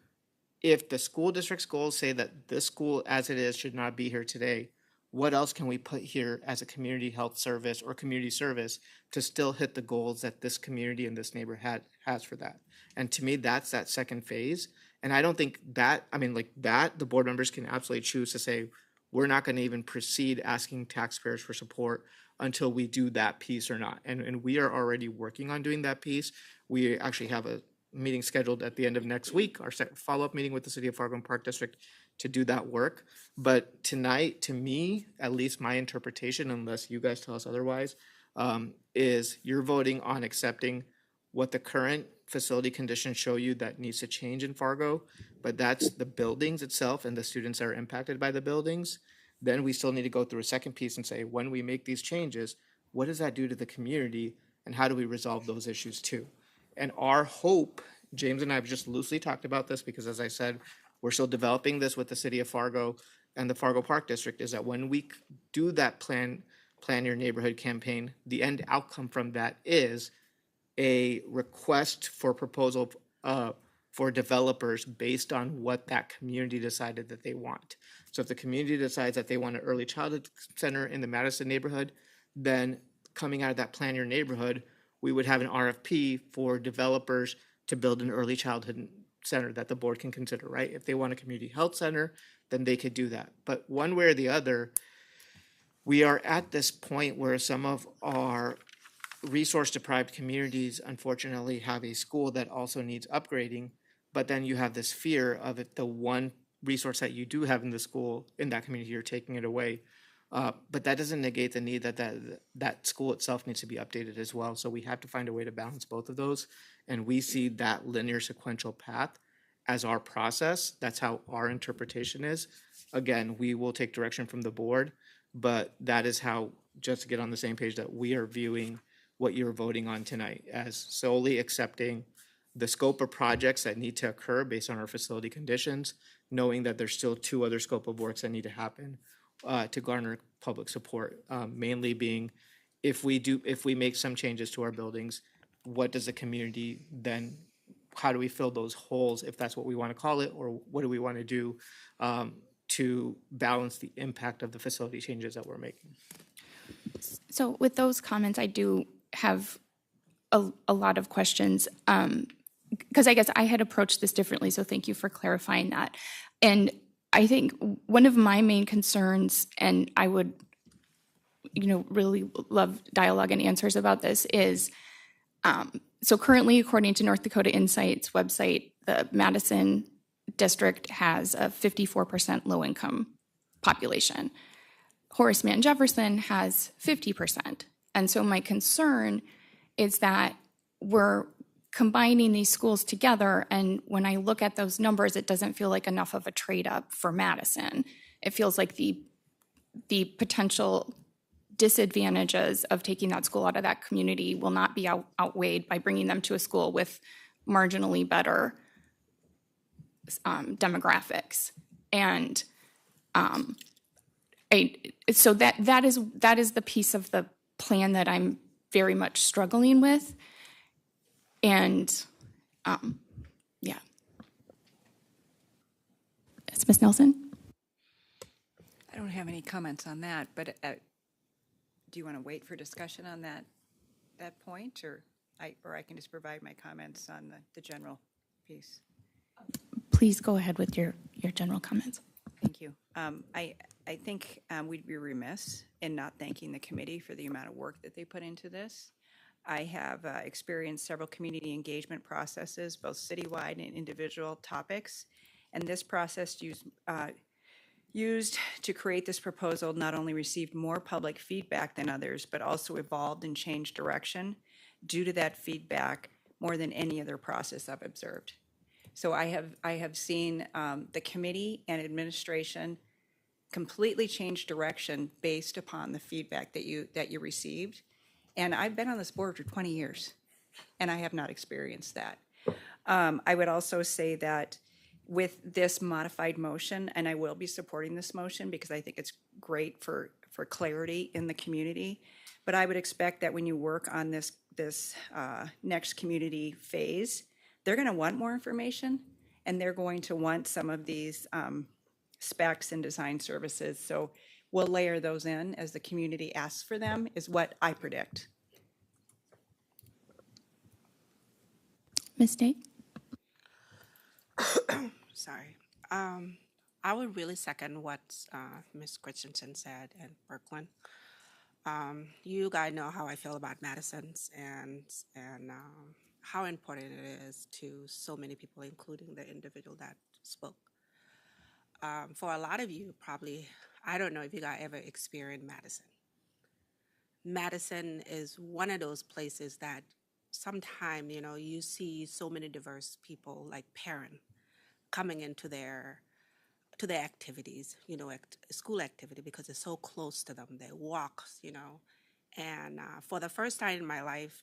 if the school district's goals say that this school as it is should not be here today, what else can we put here as a community health service or community service to still hit the goals that this community and this neighborhood has for that? And to me, that's that second phase. And I don't think that, the board members can absolutely choose to say, we're not going to even proceed asking taxpayers for support until we do that piece or not. And we are already working on doing that piece. We actually have a meeting scheduled at the end of next week, our follow-up meeting with the City of Fargo and Park District to do that work. But tonight, to me, at least my interpretation, unless you guys tell us otherwise, is you're voting on accepting what the current facility conditions show you that needs to change in Fargo, but that's the buildings itself and the students that are impacted by the buildings. Then we still need to go through a second piece and say, when we make these changes, what does that do to the community and how do we resolve those issues too? And our hope, James and I have just loosely talked about this because, as I said, we're still developing this with the City of Fargo and the Fargo Park District, is that when we do that plan your neighborhood campaign, the end outcome from that is a request for proposal for developers based on what that community decided that they want. So if the community decides that they want an early childhood center in the Madison neighborhood, then coming out of that plan your neighborhood, we would have an RFP for developers to build an early childhood center that the board can consider, right? If they want a community health center, then they could do that. But one way or the other, we are at this point where some of our resource-deprived communities unfortunately have a school that also needs upgrading, but then you have this fear of it, the one resource that you do have in the school, in that community, you're taking it away. But that doesn't negate the need that school itself needs to be updated as well. So we have to find a way to balance both of those. And we see that linear sequential path as our process. That's how our interpretation is. Again, we will take direction from the board, but that is how, just to get on the same page, that we are viewing what you're voting on tonight as solely accepting the scope of projects that need to occur based on our facility conditions, knowing that there's still 2 other scope of works that need to happen to garner public support, mainly being if we make some changes to our buildings, what does the community then, how do we fill those holes, if that's what we want to call it, or what do we want to do to balance the impact of the facility changes that we're making? So with those comments, I do have a lot of questions, because I guess I had approached this differently, so thank you for clarifying that. And I think one of my main concerns, and I would, really love dialogue and answers about this, is so currently, according to North Dakota Insight's website, the Madison district has a 54% low-income population. Horace Mann Jefferson has 50%. And so my concern is that we're combining these schools together, and when I look at those numbers, it doesn't feel like enough of a trade-up for Madison. It feels like the potential disadvantages of taking that school out of that community will not be outweighed by bringing them to a school with marginally better demographics. And so that is the piece of the plan that I'm very much struggling with. And yeah. Yes, Ms. Nelson? I don't have any comments on that, but do you want to wait for discussion on that point, or I can just provide my comments on the general piece? Please go ahead with your general comments. Thank you. I think we'd be remiss in not thanking the committee for the amount of work that they put into this. I have experienced several community engagement processes, both citywide and individual topics, and this process used to create this proposal not only received more public feedback than others, but also evolved and changed direction due to that feedback more than any other process I've observed. So I have seen the committee and administration completely change direction based upon the feedback that you received. And I've been on this board for 20 years, and I have not experienced that. I would also say that with this modified motion, and I will be supporting this motion because I think it's great for clarity in the community, but I would expect that when you work on this next community phase, they're going to want more information, and they're going to want some of these specs and design services. So we'll layer those in as the community asks for them, is what I predict. Ms. Day? Sorry. I would really second what Ms. Christensen said and Brooklyn. You guys know how I feel about Madison's and how important it is to so many people, including the individual that spoke. For a lot of you, probably, I don't know if you guys ever experienced Madison. Madison is one of those places that sometimes, you see so many diverse people, like parents, coming into their activities, school activity, because it's so close to them. They walk, And for the first time in my life,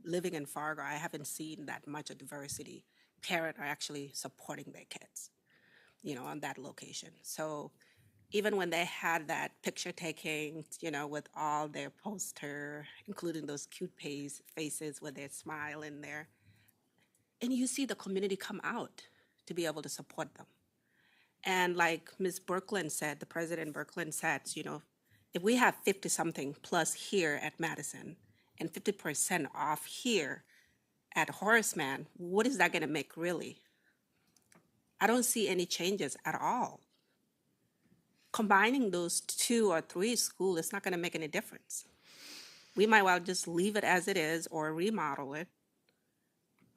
living in Fargo, I haven't seen that much of diversity. Parents are actually supporting their kids, on that location. So even when they had that picture taking, with all their poster, including those cute faces with their smile in there, and you see the community come out to be able to support them. And like Ms. Berkland said, the President Berkland said, if we have 50-something plus here at Madison and 50% off here at Horace Mann, what is that going to make really? I don't see any changes at all. Combining those 2 or 3 schools is not going to make any difference. We might well just leave it as it is or remodel it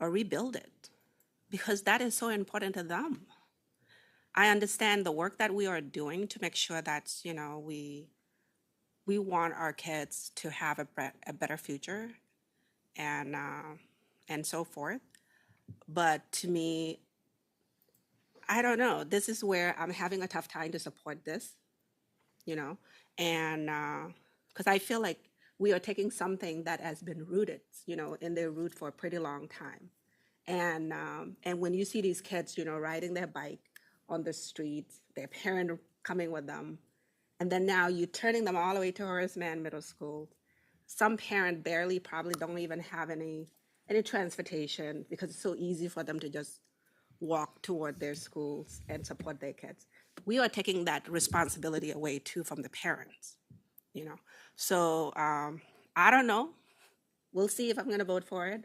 or rebuild it because that is so important to them. I understand the work that we are doing to make sure that, we want our kids to have a better future and so forth. But to me, I don't know. This is where I'm having a tough time to support this, and because I feel like we are taking something that has been rooted, in their root for a pretty long time. And when you see these kids, riding their bike on the streets, their parent coming with them, and then now you're turning them all the way to Horace Mann Middle School. Some parent barely probably don't even have any transportation because it's so easy for them to just walk toward their schools and support their kids. We are taking that responsibility away too from the parents, So I don't know. We'll see if I'm going to vote for it.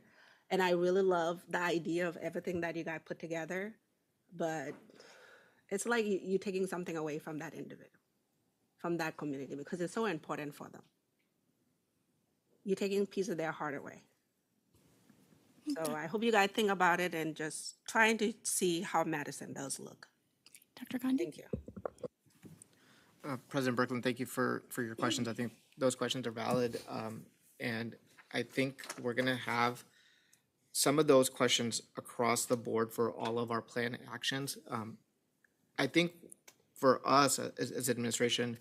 And I really love the idea of everything that you guys put together, but it's like you're taking something away from that individual, from that community, because it's so important for them. You're taking a piece of their heart away. So I hope you guys think about it and just trying to see how Madison does look. Dr. Gandhi? Thank you. President Berkland, thank you for your questions. I think those questions are valid. And I think we're going to have some of those questions across the board for all of our plan actions. I think for us as administration,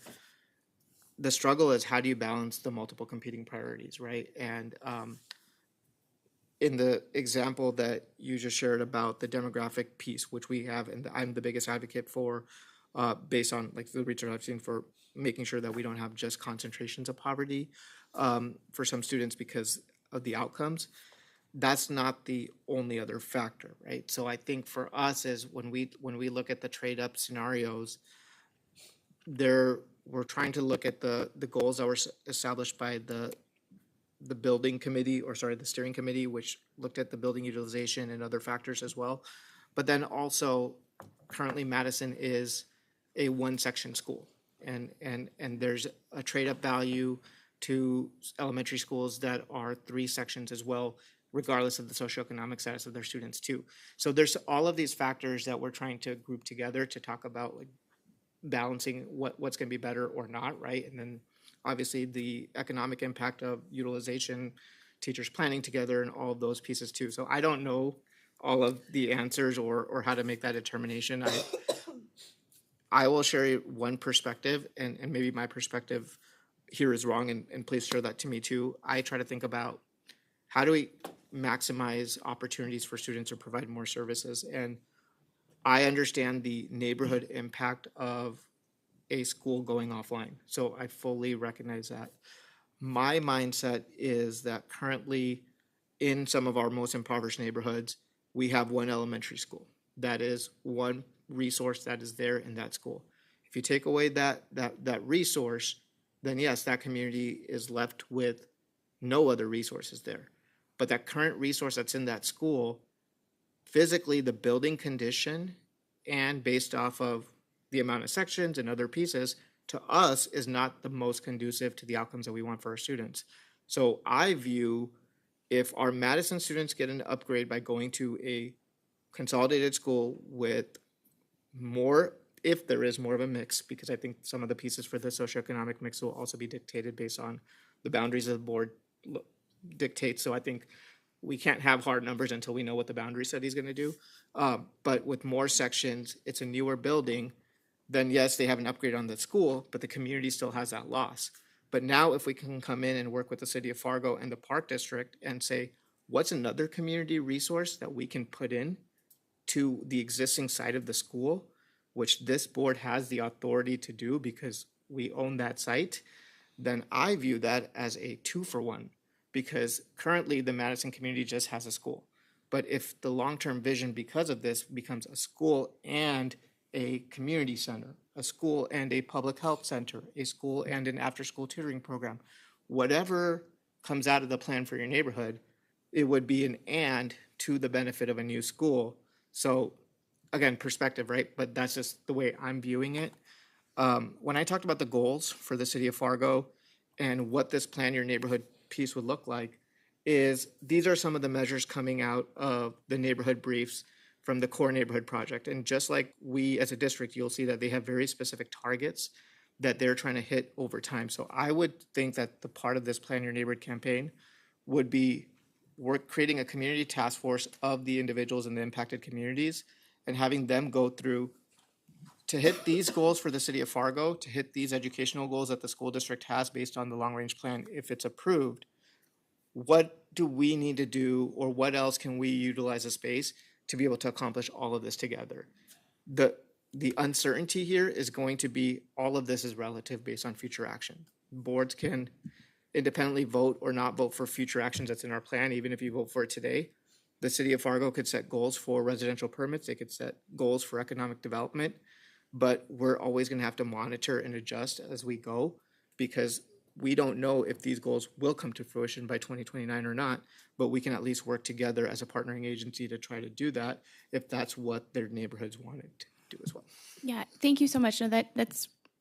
the struggle is how do you balance the multiple competing priorities, right? And in the example that you just shared about the demographic piece, which we have, and I'm the biggest advocate for, based on like the research I've seen for making sure that we don't have just concentrations of poverty for some students because of the outcomes. That's not the only other factor, right? So I think for us is when we look at the trade up scenarios, we're trying to look at the goals that were established by the building committee, the steering committee, which looked at the building utilization and other factors as well. But then also currently Madison is a one-section school, and there's a trade-up value to elementary schools that are 3 sections as well, regardless of the socioeconomic status of their students too. So there's all of these factors that we're trying to group together to talk about like balancing what's going to be better or not, right? And then obviously the economic impact of utilization, teachers planning together, and all of those pieces too. So I don't know all of the answers or how to make that determination. I will share one perspective, and maybe my perspective here is wrong, and please share that to me too. I try to think about how do we maximize opportunities for students or provide more services. And I understand the neighborhood impact of a school going offline. So I fully recognize that. My mindset is that currently in some of our most impoverished neighborhoods, we have one elementary school. That is one resource that is there in that school. If you take away that resource, then yes, that community is left with no other resources there. But that current resource that's in that school, physically the building condition and based off of the amount of sections and other pieces, to us is not the most conducive to the outcomes that we want for our students. So I view if our Madison students get an upgrade by going to a consolidated school with more, if there is more of a mix, because I think some of the pieces for the socioeconomic mix will also be dictated based on the boundaries of the board dictate. So I think we can't have hard numbers until we know what the boundary study is going to do. But with more sections, it's a newer building, then yes, they have an upgrade on the school, but the community still has that loss. But now if we can come in and work with the city of Fargo and the Park District and say, what's another community resource that we can put in to the existing site of the school, which this board has the authority to do because we own that site, then I view that as a 2-for-1, because currently the Madison community just has a school. But if the long-term vision because of this becomes a school and a community center, a school and a public health center, a school and an after-school tutoring program, whatever comes out of the plan for your neighborhood, it would be an and to the benefit of a new school. So again, perspective, right? But that's just the way I'm viewing it. When I talked about the goals for the city of Fargo and what this plan your neighborhood piece would look like, is these are some of the measures coming out of the neighborhood briefs from the core neighborhood project. And just like we as a district, you'll see that they have very specific targets that they're trying to hit over time. So I would think that the part of this Plan Your Neighborhood campaign would be creating a community task force of the individuals in the impacted communities and having them go through to hit these goals for the city of Fargo, to hit these educational goals that the school district has based on the long-range plan, if it's approved. What do we need to do, or what else can we utilize a space to be able to accomplish all of this together? The uncertainty here is going to be all of this is relative based on future action. Boards can independently vote or not vote for future actions that's in our plan, even if you vote for it today. The city of Fargo could set goals for residential permits. They could set goals for economic development, but we're always going to have to monitor and adjust as we go, because we don't know if these goals will come to fruition by 2029 or not, but we can at least work together as a partnering agency to try to do that if that's what their neighborhoods wanted to do as well. Yeah, thank you so much. No,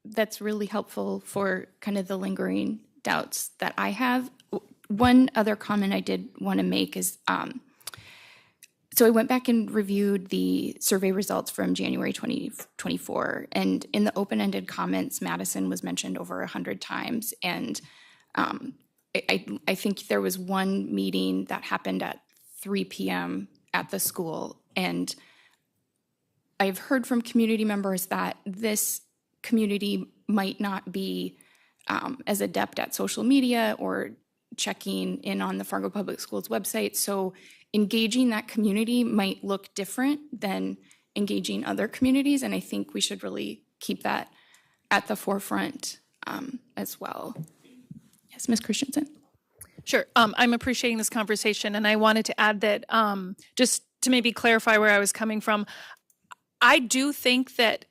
that's really helpful for kind of the lingering doubts that I have. One other comment I did want to make is, so I went back and reviewed the survey results from January 2024, and in the open-ended comments, Madison was mentioned over 100 times, and I think there was one meeting that happened at 3 p.m. at the school, and I've heard from community members that this community might not be as adept at social media or checking in on the Fargo Public Schools website, so engaging that community might look different than engaging other communities, and I think we should really keep that at the forefront as well. Yes, Ms. Christensen. Sure. I'm appreciating this conversation, and I wanted to add that just to maybe clarify where I was coming from, I do think that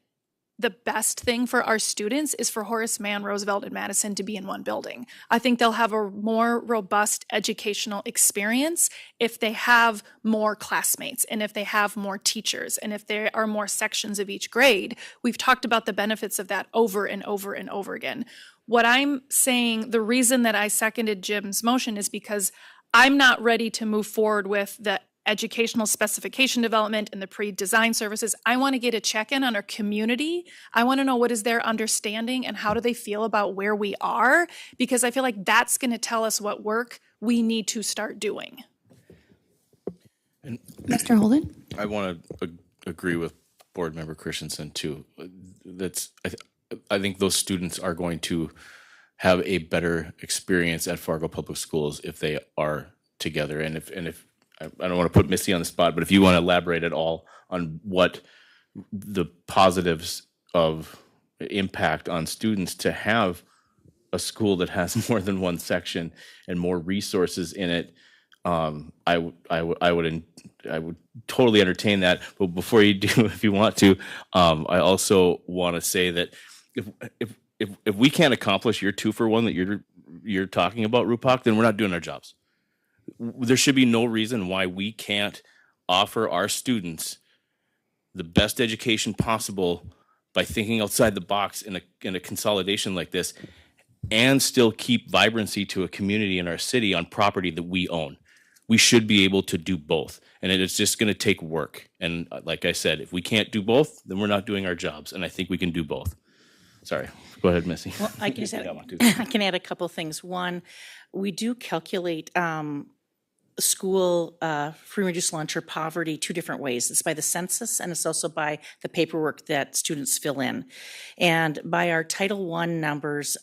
the best thing for our students is for Horace Mann, Roosevelt, and Madison to be in one building. I think they'll have a more robust educational experience if they have more classmates and if they have more teachers and if there are more sections of each grade. We've talked about the benefits of that over and over and over again. What I'm saying, the reason that I seconded Jim's motion is because I'm not ready to move forward with the educational specification development and the pre-design services. I want to get a check-in on our community. I want to know what is their understanding and how do they feel about where we are, because I feel like that's going to tell us what work we need to start doing. And Mr. Holden? I want to agree with Board Member Christensen too. I think those students are going to have a better experience at Fargo Public Schools if they are together. And if I don't want to put Missy on the spot, but if you want to elaborate at all on what the positives of impact on students to have a school that has more than one section and more resources in it, I would totally entertain that. But before you do, if you want to, I also want to say that if we can't accomplish your 2-for-1 that you're talking about, Rupak, then we're not doing our jobs. There should be no reason why we can't offer our students the best education possible by thinking outside the box in a consolidation like this, and still keep vibrancy to a community in our city on property that we own. We should be able to do both, and it's just going to take work. And like I said, if we can't do both, then we're not doing our jobs, and I think we can do both. Sorry, go ahead, Missy. Well, I can, I can add a couple things. One, we do calculate school free and reduced lunch or poverty two different ways. It's by the census, and it's also by the paperwork that students fill in. And by our Title I numbers,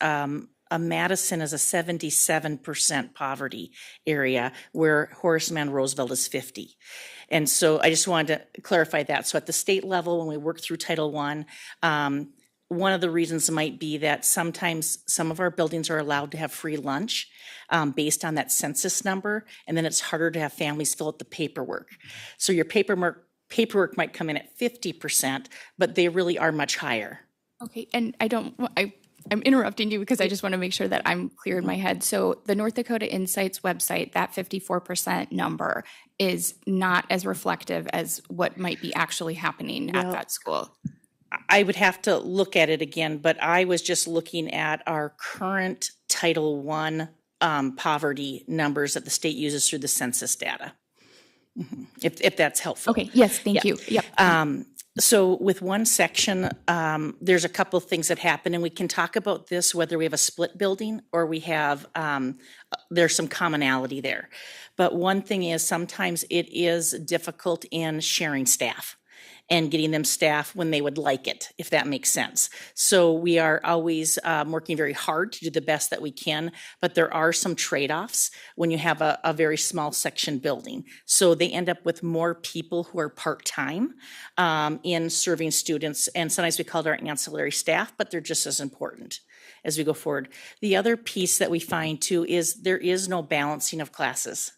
Madison is a 77% poverty area, where Horace Mann Roosevelt is 50. And so I just wanted to clarify that. So at the state level, when we work through Title I, one of the reasons might be that sometimes some of our buildings are allowed to have free lunch based on that census number, and then it's harder to have families fill out the paperwork. So your paperwork might come in at 50%, but they really are much higher. Okay, and I'm interrupting you because I just want to make sure that I'm clear in my head. So the North Dakota Insights website, that 54% number is not as reflective as what might be actually happening at that school. I would have to look at it again, but I was just looking at our current Title I poverty numbers that the state uses through the census data, if that's helpful. Okay, yes, thank you. Yep. So with one section, there's a couple of things that happen, and we can talk about this, whether we have a split building or we have, there's some commonality there. But one thing is sometimes it is difficult in sharing staff and getting them staff when they would like it, if that makes sense. So we are always working very hard to do the best that we can, but there are some trade-offs when you have a very small section building. So they end up with more people who are part-time in serving students, and sometimes we call it our ancillary staff, but they're just as important as we go forward. The other piece that we find too is there is no balancing of classes.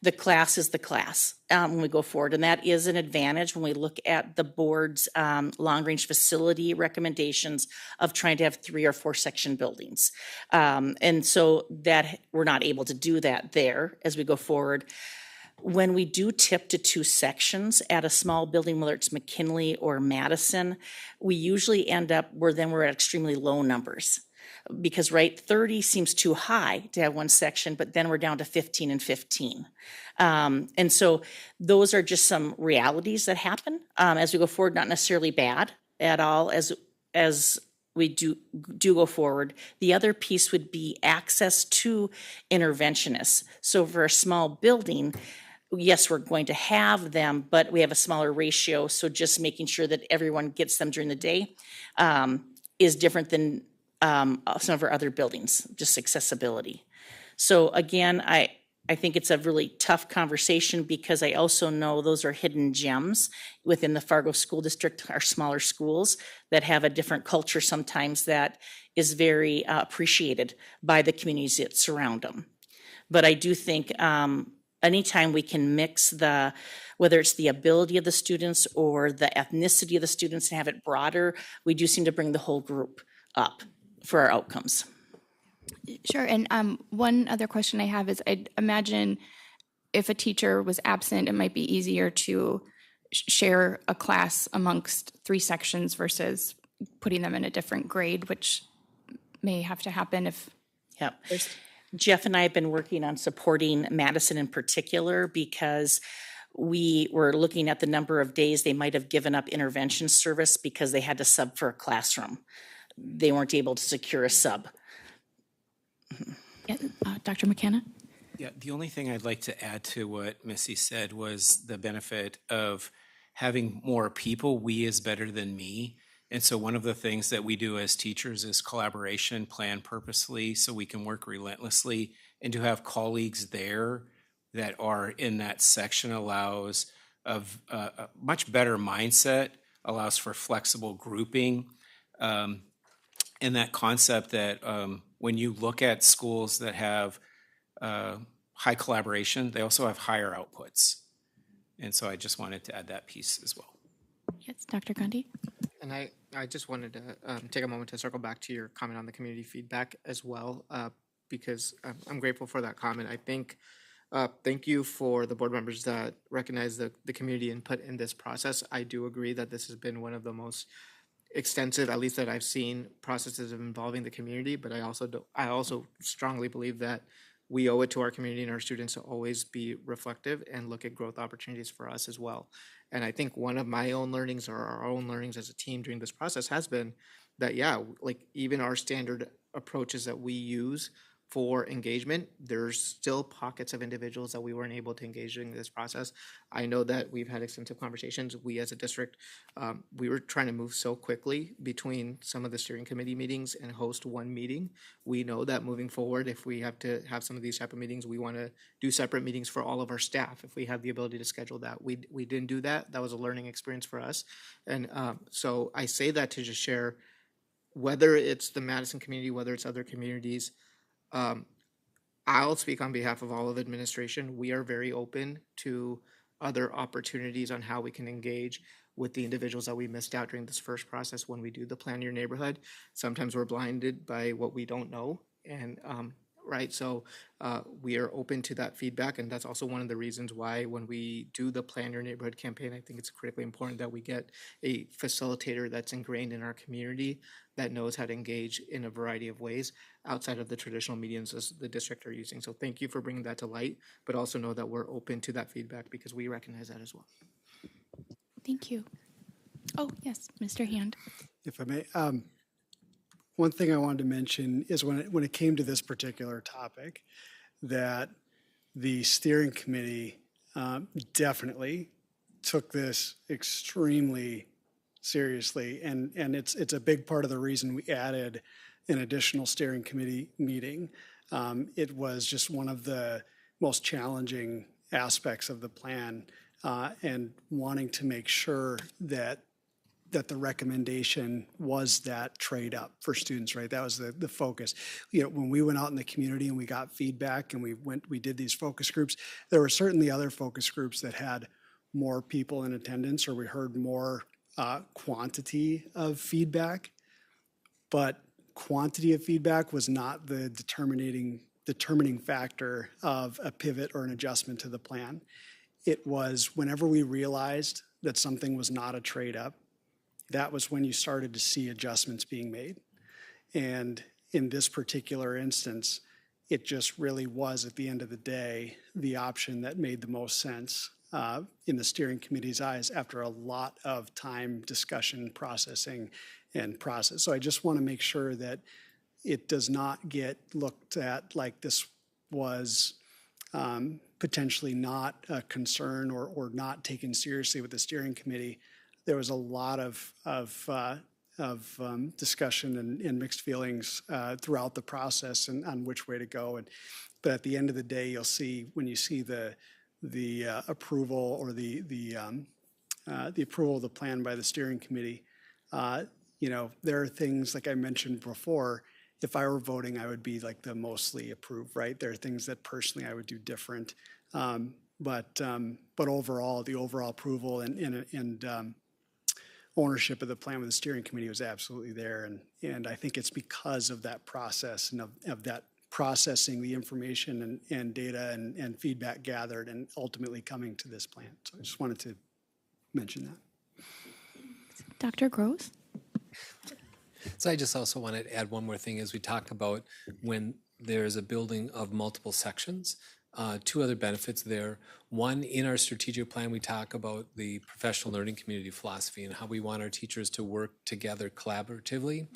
The class is the class when we go forward, and that is an advantage when we look at the board's long-range facility recommendations of trying to have 3 or 4 section buildings. And so that we're not able to do that there as we go forward. When we do tip to 2 sections at a small building, whether it's McKinley or Madison, we usually end up where then we're at extremely low numbers. Because, right, 30 seems too high to have one section, but then we're down to 15 and 15. And so those are just some realities that happen as we go forward, not necessarily bad at all as we do go forward. The other piece would be access to interventionists. So for a small building, yes, we're going to have them, but we have a smaller ratio. So just making sure that everyone gets them during the day is different than some of our other buildings, just accessibility. So again, I think it's a really tough conversation because I also know those are hidden gems within the Fargo School District, our smaller schools that have a different culture sometimes that is very appreciated by the communities that surround them. But I do think anytime we can mix whether it's the ability of the students or the ethnicity of the students and have it broader, we do seem to bring the whole group up for our outcomes. Sure, and one other question I have is I'd imagine if a teacher was absent, it might be easier to share a class amongst 3 sections versus putting them in a different grade, which may have to happen if... Yep. Jeff and I have been working on supporting Madison in particular because we were looking at the number of days they might have given up intervention service because they had to sub for a classroom. They weren't able to secure a sub. Yeah, Dr. McKenna? Yeah, the only thing I'd like to add to what Missy said was the benefit of having more people. We is better than me. And so one of the things that we do as teachers is collaboration, plan purposely so we can work relentlessly. And to have colleagues there that are in that section allows a much better mindset, allows for flexible grouping. And that concept that when you look at schools that have high collaboration, they also have higher outputs. And so I just wanted to add that piece as well. Yes, Dr. Gandhi? And I just wanted to take a moment to circle back to your comment on the community feedback as well, because I'm grateful for that comment. I think, thank you for the board members that recognize the community input in this process. I do agree that this has been one of the most extensive, at least that I've seen, processes of involving the community. But I also strongly believe that we owe it to our community and our students to always be reflective and look at growth opportunities for us as well. And I think one of my own learnings, or our own learnings as a team during this process, has been that, yeah, like even our standard approaches that we use for engagement, there's still pockets of individuals that we weren't able to engage in this process. I know that we've had extensive conversations. We as a district, we were trying to move so quickly between some of the steering committee meetings and host one meeting. We know that moving forward, if we have to have some of these type of meetings, we want to do separate meetings for all of our staff if we have the ability to schedule that. We didn't do that. That was a learning experience for us. And so I say that to just share, whether it's the Madison community, whether it's other communities, I'll speak on behalf of all of administration. We are very open to other opportunities on how we can engage with the individuals that we missed out during this first process when we do the Plan Your Neighborhood. Sometimes we're blinded by what we don't know, and right, so we are open to that feedback, and that's also one of the reasons why when we do the Plan Your Neighborhood campaign, I think it's critically important that we get a facilitator that's ingrained in our community that knows how to engage in a variety of ways outside of the traditional mediums as the district are using. So thank you for bringing that to light, but also know that we're open to that feedback because we recognize that as well. Thank you. Oh, yes, Mr. Hand. If I may, one thing I wanted to mention is when it came to this particular topic, that the steering committee definitely took this extremely seriously, and it's a big part of the reason we added an additional steering committee meeting. It was just one of the most challenging aspects of the plan, and wanting to make sure that the recommendation was that trade up for students, right? That was the focus. You know, when we went out in the community and we got feedback and we did these focus groups, there were certainly other focus groups that had more people in attendance, or we heard more quantity of feedback, but quantity of feedback was not the determining factor of a pivot or an adjustment to the plan. It was whenever we realized that something was not a trade up, that was when you started to see adjustments being made. And in this particular instance, it just really was, at the end of the day, the option that made the most sense in the steering committee's eyes after a lot of time, discussion, processing, and process. So I just want to make sure that it does not get looked at like this was potentially not a concern or not taken seriously with the steering committee. There was a lot of discussion and mixed feelings throughout the process and on which way to go. But at the end of the day, you'll see when you see the approval or the approval of the plan by the steering committee. You know, there are things like I mentioned before. If I were voting, I would be like the mostly approved, right? There are things that personally I would do different. But overall, the overall approval and ownership of the plan with the steering committee was absolutely there. And I think it's because of that process and of that processing the information and data and feedback gathered and ultimately coming to this plan. So I just wanted to mention that. Dr. Gross? So I just also wanted to add one more thing as we talk about when there's a building of multiple sections. Two other benefits there. One, in our strategic plan, we talk about the professional learning community philosophy and how we want our teachers to work together collaboratively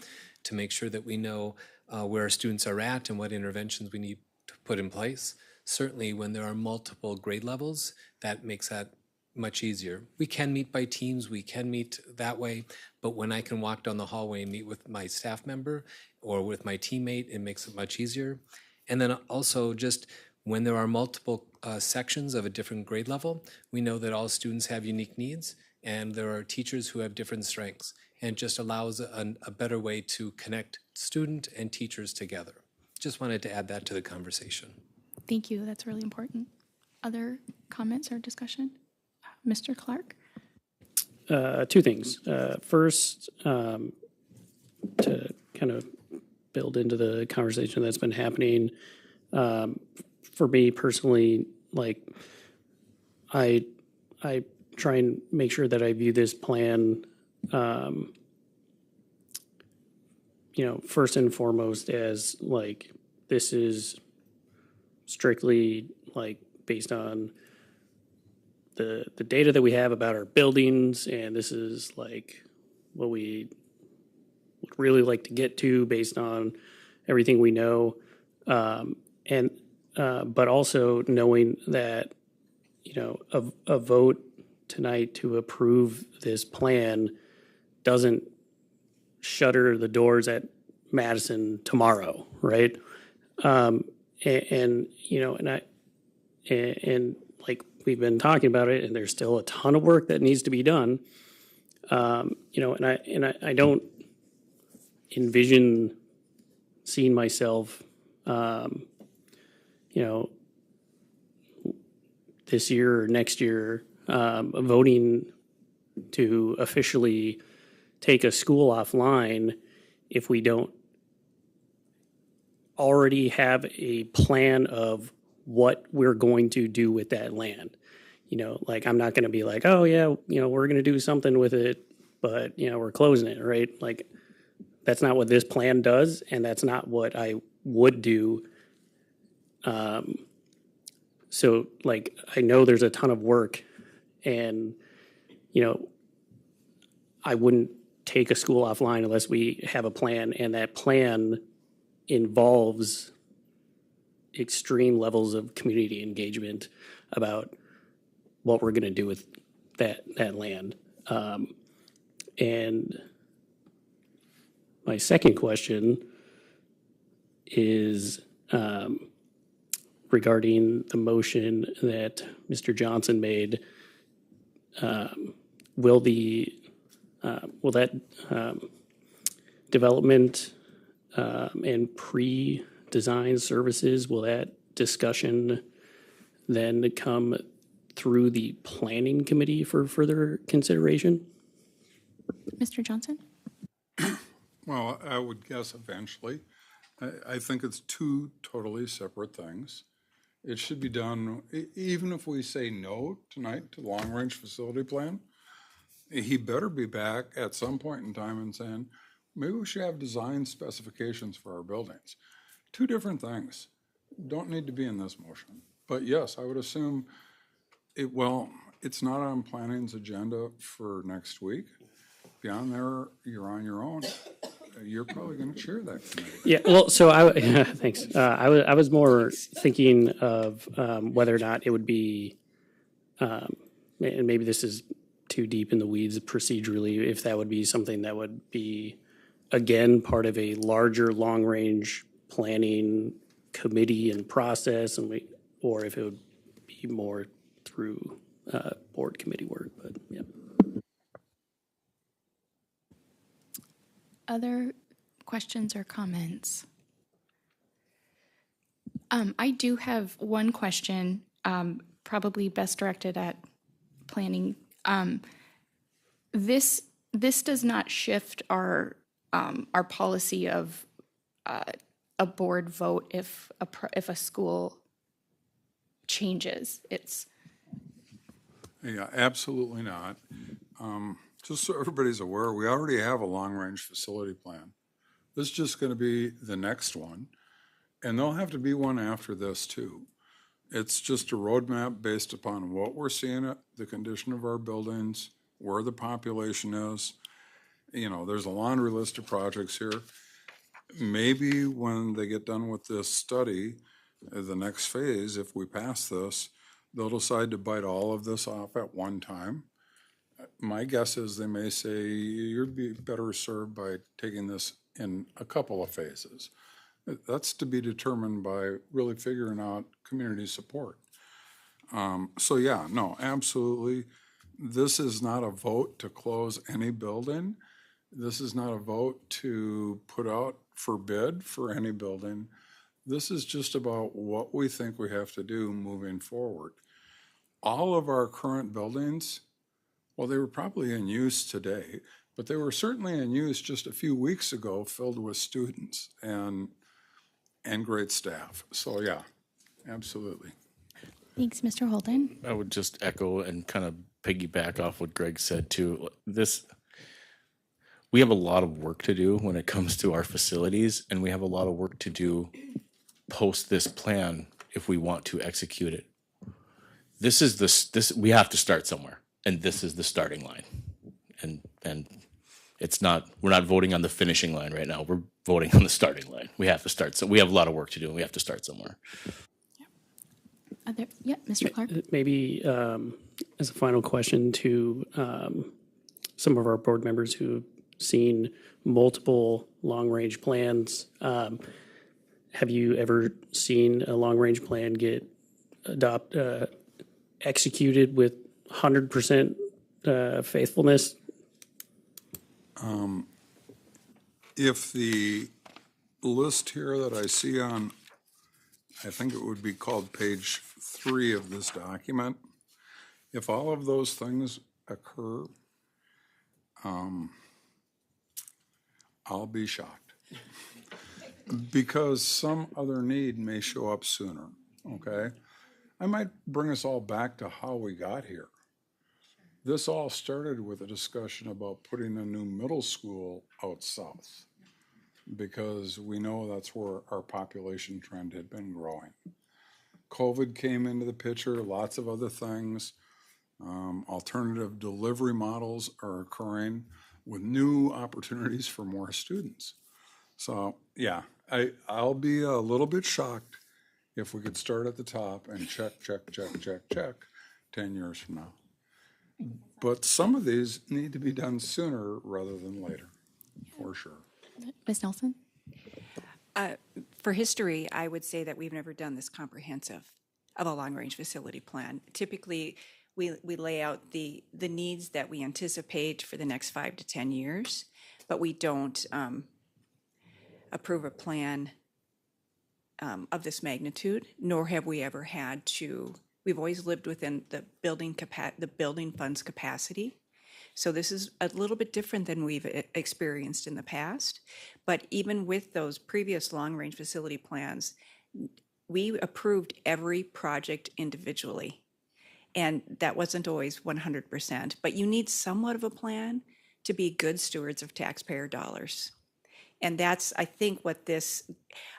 to make sure that we know where our students are at and what interventions we need to put in place. Certainly, when there are multiple grade levels, that makes that much easier. We can meet by teams, we can meet that way, but when I can walk down the hallway and meet with my staff member or with my teammate, it makes it much easier. And then also just when there are multiple sections of a different grade level, we know that all students have unique needs and there are teachers who have different strengths, and it just allows a better way to connect student and teachers together. Just wanted to add that to the conversation. Thank you. That's really important. Other comments or discussion? Mr. Clark? Two things. First, to kind of build into the conversation that's been happening, for me personally, like I try and make sure that I view this plan first and foremost, as like, this is strictly like based on the data that we have about our buildings, and this is like what we would really like to get to based on everything we know. But also knowing that, a vote tonight to approve this plan doesn't shutter the doors at Madison tomorrow, right? And like we've been talking about it, and there's still a ton of work that needs to be done. And I don't envision seeing myself, this year or next year, voting to officially take a school offline if we don't already have a plan of what we're going to do with that land. Like, I'm not going to be like, oh yeah, we're going to do something with it, but we're closing it, right? Like, that's not what this plan does, and that's not what I would do. So like, I know there's a ton of work, and I wouldn't take a school offline unless we have a plan, and that plan involves extreme levels of community engagement about what we're going to do with that land. And my second question is regarding the motion that Mr. Johnson made. Will that development and pre-design services, will that discussion then come through the planning committee for further consideration? Mr. Johnson? Well, I would guess eventually. I think it's two totally separate things. It should be done, even if we say no tonight to the long-range facility plan, he better be back at some point in time and saying, maybe we should have design specifications for our buildings. Two different things. Don't need to be in this motion. But yes, I would assume it's not on planning's agenda for next week. Beyond there, you're on your own. You're probably going to chair that committee. Yeah, well, so thanks. I was more thinking of whether or not it would be, and maybe this is too deep in the weeds procedurally, if that would be something that would be, again, part of a larger long-range planning committee and process, or if it would be more through board committee work, but yeah. Other questions or comments? I do have one question, probably best directed at planning. This does not shift our policy of a board vote if a school changes. Yeah, absolutely not. Just so everybody's aware, we already have a long-range facility plan. This is just going to be the next one, and there'll have to be one after this too. It's just a roadmap based upon what we're seeing at the condition of our buildings, where the population is. There's a laundry list of projects here. Maybe when they get done with this study, the next phase, if we pass this, they'll decide to bite all of this off at one time. My guess is they may say, you'd be better served by taking this in a couple of phases. That's to be determined by really figuring out community support. So yeah, no, absolutely. This is not a vote to close any building. This is not a vote to put out for bid for any building. This is just about what we think we have to do moving forward. All of our current buildings, well, they were probably in use today, but they were certainly in use just a few weeks ago, filled with students and great staff. So yeah, absolutely. Thanks, Mr. Holden. I would just echo and kind of piggyback off what Greg said too. we have a lot of work to do when it comes to our facilities, and we have a lot of work to do post this plan if we want to execute it. This we have to start somewhere, and this is the starting line. And it's not, we're not voting on the finishing line right now. We're voting on the starting line. We have to start. So we have a lot of work to do, and we have to start somewhere. Mr. Clark? Maybe as a final question to some of our board members who have seen multiple long-range plans, have you ever seen a long-range plan get executed with 100% faithfulness? If the list here that I see on, I think it would be called page 3 of this document, if all of those things occur, I'll be shocked. Because some other need may show up sooner, okay? I might bring us all back to how we got here. This all started with a discussion about putting a new middle school out south because we know that's where our population trend had been growing. COVID came into the picture, lots of other things. Alternative delivery models are occurring with new opportunities for more students. So yeah, I'll be a little bit shocked if we could start at the top and check 10 years from now. But some of these need to be done sooner rather than later, for sure. Ms. Nelson? For history, I would say that we've never done this comprehensive of a long-range facility plan. Typically, we lay out the needs that we anticipate for the next 5 to 10 years, but we don't approve a plan of this magnitude, nor have we ever had to. We've always lived within the building fund's capacity. So this is a little bit different than we've experienced in the past. But even with those previous long-range facility plans, we approved every project individually. And that wasn't always 100%. But you need somewhat of a plan to be good stewards of taxpayer dollars. And that's, I think, what this,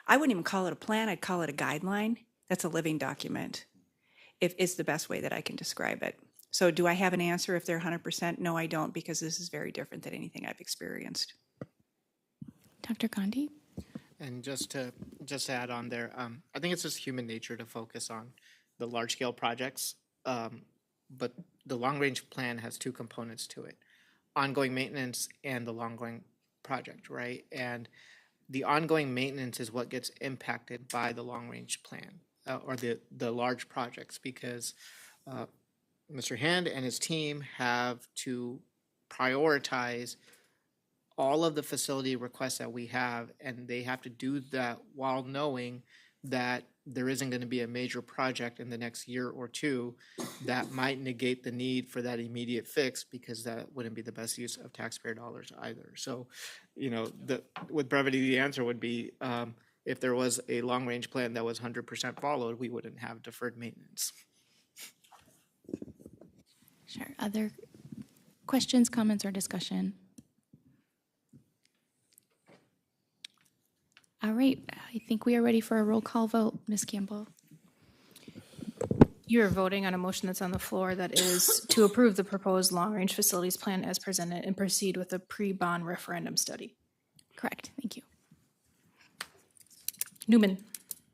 I wouldn't even call it a plan, I'd call it a guideline. That's a living document, if is the best way that I can describe it. So do I have an answer if they're 100%? No, I don't, because this is very different than anything I've experienced. Dr. Gandhi? And just to add on there, I think it's just human nature to focus on the large scale projects, but the long range plan has two components to it: ongoing maintenance and the long going project, right? And the ongoing maintenance is what gets impacted by the long range plan or the large projects, because Mr. Hand and his team have to prioritize all of the facility requests that we have, and they have to do that while knowing that there isn't going to be a major project in the next year or two that might negate the need for that immediate fix, because that wouldn't be the best use of taxpayer dollars either. So, with brevity, the answer would be if there was a long-range plan that was 100% followed, we wouldn't have deferred maintenance. Sure. Other questions, comments, or discussion? All right. I think we are ready for a roll call vote. Ms. Campbell? You're voting on a motion that's on the floor that is to approve the proposed long-range facilities plan as presented and proceed with a pre-bond referendum study. Correct. Thank you. Newman?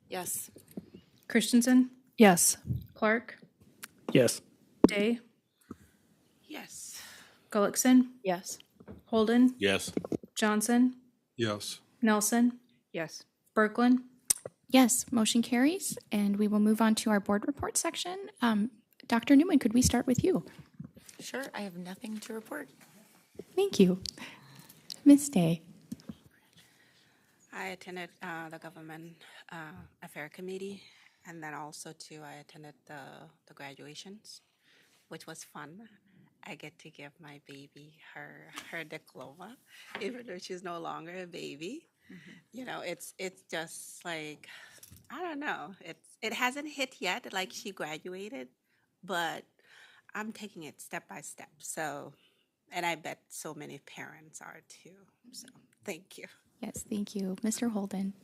Yes. Christensen? Yes. Clark? Yes. Day? Yes. Gullickson? Yes. Holden? Yes. Johnson? Yes. Nelson? Yes. Berglund? Yes, motion carries, and we will move on to our board report section. Dr. Newman, could we start with you? Sure, I have nothing to report. Thank you. Ms. Day? I attended the Government Affair Committee, and then also too I attended the graduations, which was fun. I get to give my baby her diploma, even though she's no longer a baby. Mm-hmm. It's just like, I don't know. It hasn't hit yet, like she graduated, but I'm taking it step by step. So And I bet so many parents are too. So thank you. Yes, thank you. Mr. Holden.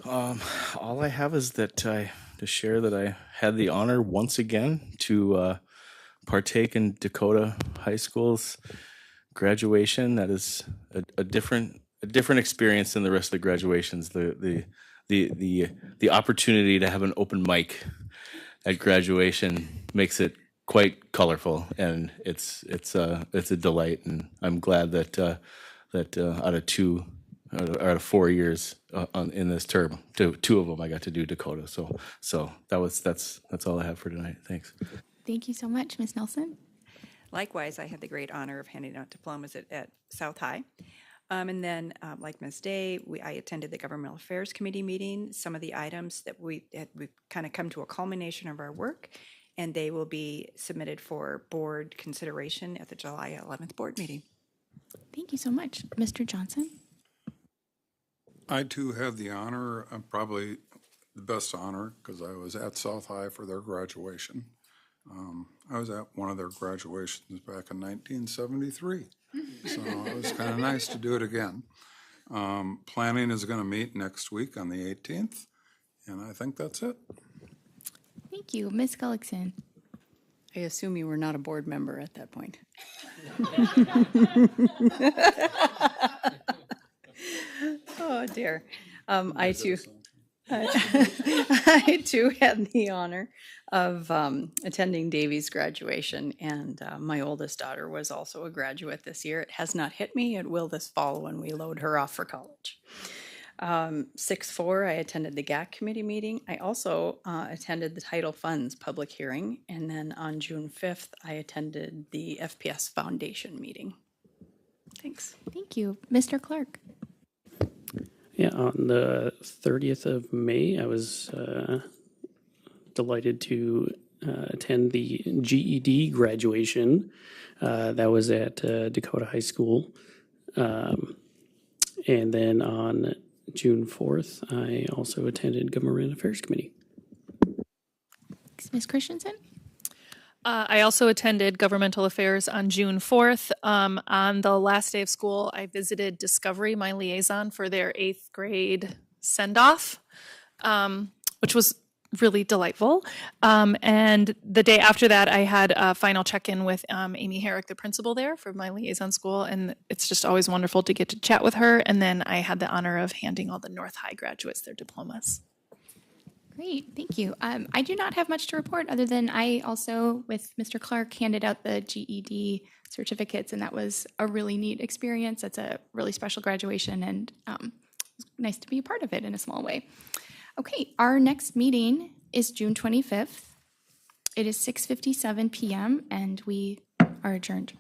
All I have is that to share that I had the honor once again to partake in Dakota High School's graduation. That is a different experience than the rest of the graduations. The opportunity to have an open mic at graduation makes it quite colorful, and it's a delight. And I'm glad that out of 4 years in this term, two of them I got to do Dakota. So that's all I have for tonight. Thanks. Thank you so much, Ms. Nelson. Likewise, I had the great honor of handing out diplomas at South High. And then, like Ms. Day, I attended the Governmental Affairs Committee meeting. Some of the items that we've kind of come to a culmination of our work, and they will be submitted for board consideration at the July 11th board meeting. Thank you so much. Mr. Johnson? I too have the honor, probably the best honor, because I was at South High for their graduation. I was at one of their graduations back in 1973, so it was kind of nice to do it again. Planning is going to meet next week on the 18th, and I think that's it. Thank you. Ms. Gullickson? I assume you were not a board member at that point. Oh, dear. I too had the honor of attending Davy's graduation, and my oldest daughter was also a graduate this year. It has not hit me. It will this fall when we load her off for college. 6-4, I attended the GAC committee meeting. I also attended the Title Funds public hearing, and then on June 5th, I attended the FPS Foundation meeting. Thanks. Thank you. Mr. Clark? Yeah, on the 30th of May, I was delighted to attend the GED graduation. That was at Dakota High School. And then on June 4th, I also attended Government Affairs Committee. Thanks. Ms. Christensen? I also attended Governmental Affairs on June 4th. On the last day of school, I visited Discovery, my liaison, for their 8th grade send-off, which was really delightful. And the day after that, I had a final check-in with Amy Herrick, the principal there for my liaison school, and it's just always wonderful to get to chat with her. And then I had the honor of handing all the North High graduates their diplomas. Great, thank you. I do not have much to report other than I also, with Mr. Clark, handed out the GED certificates, and that was a really neat experience. It's a really special graduation, and it's nice to be a part of it in a small way. Okay, our next meeting is June 25th. It is 6:57 p.m., and we are adjourned.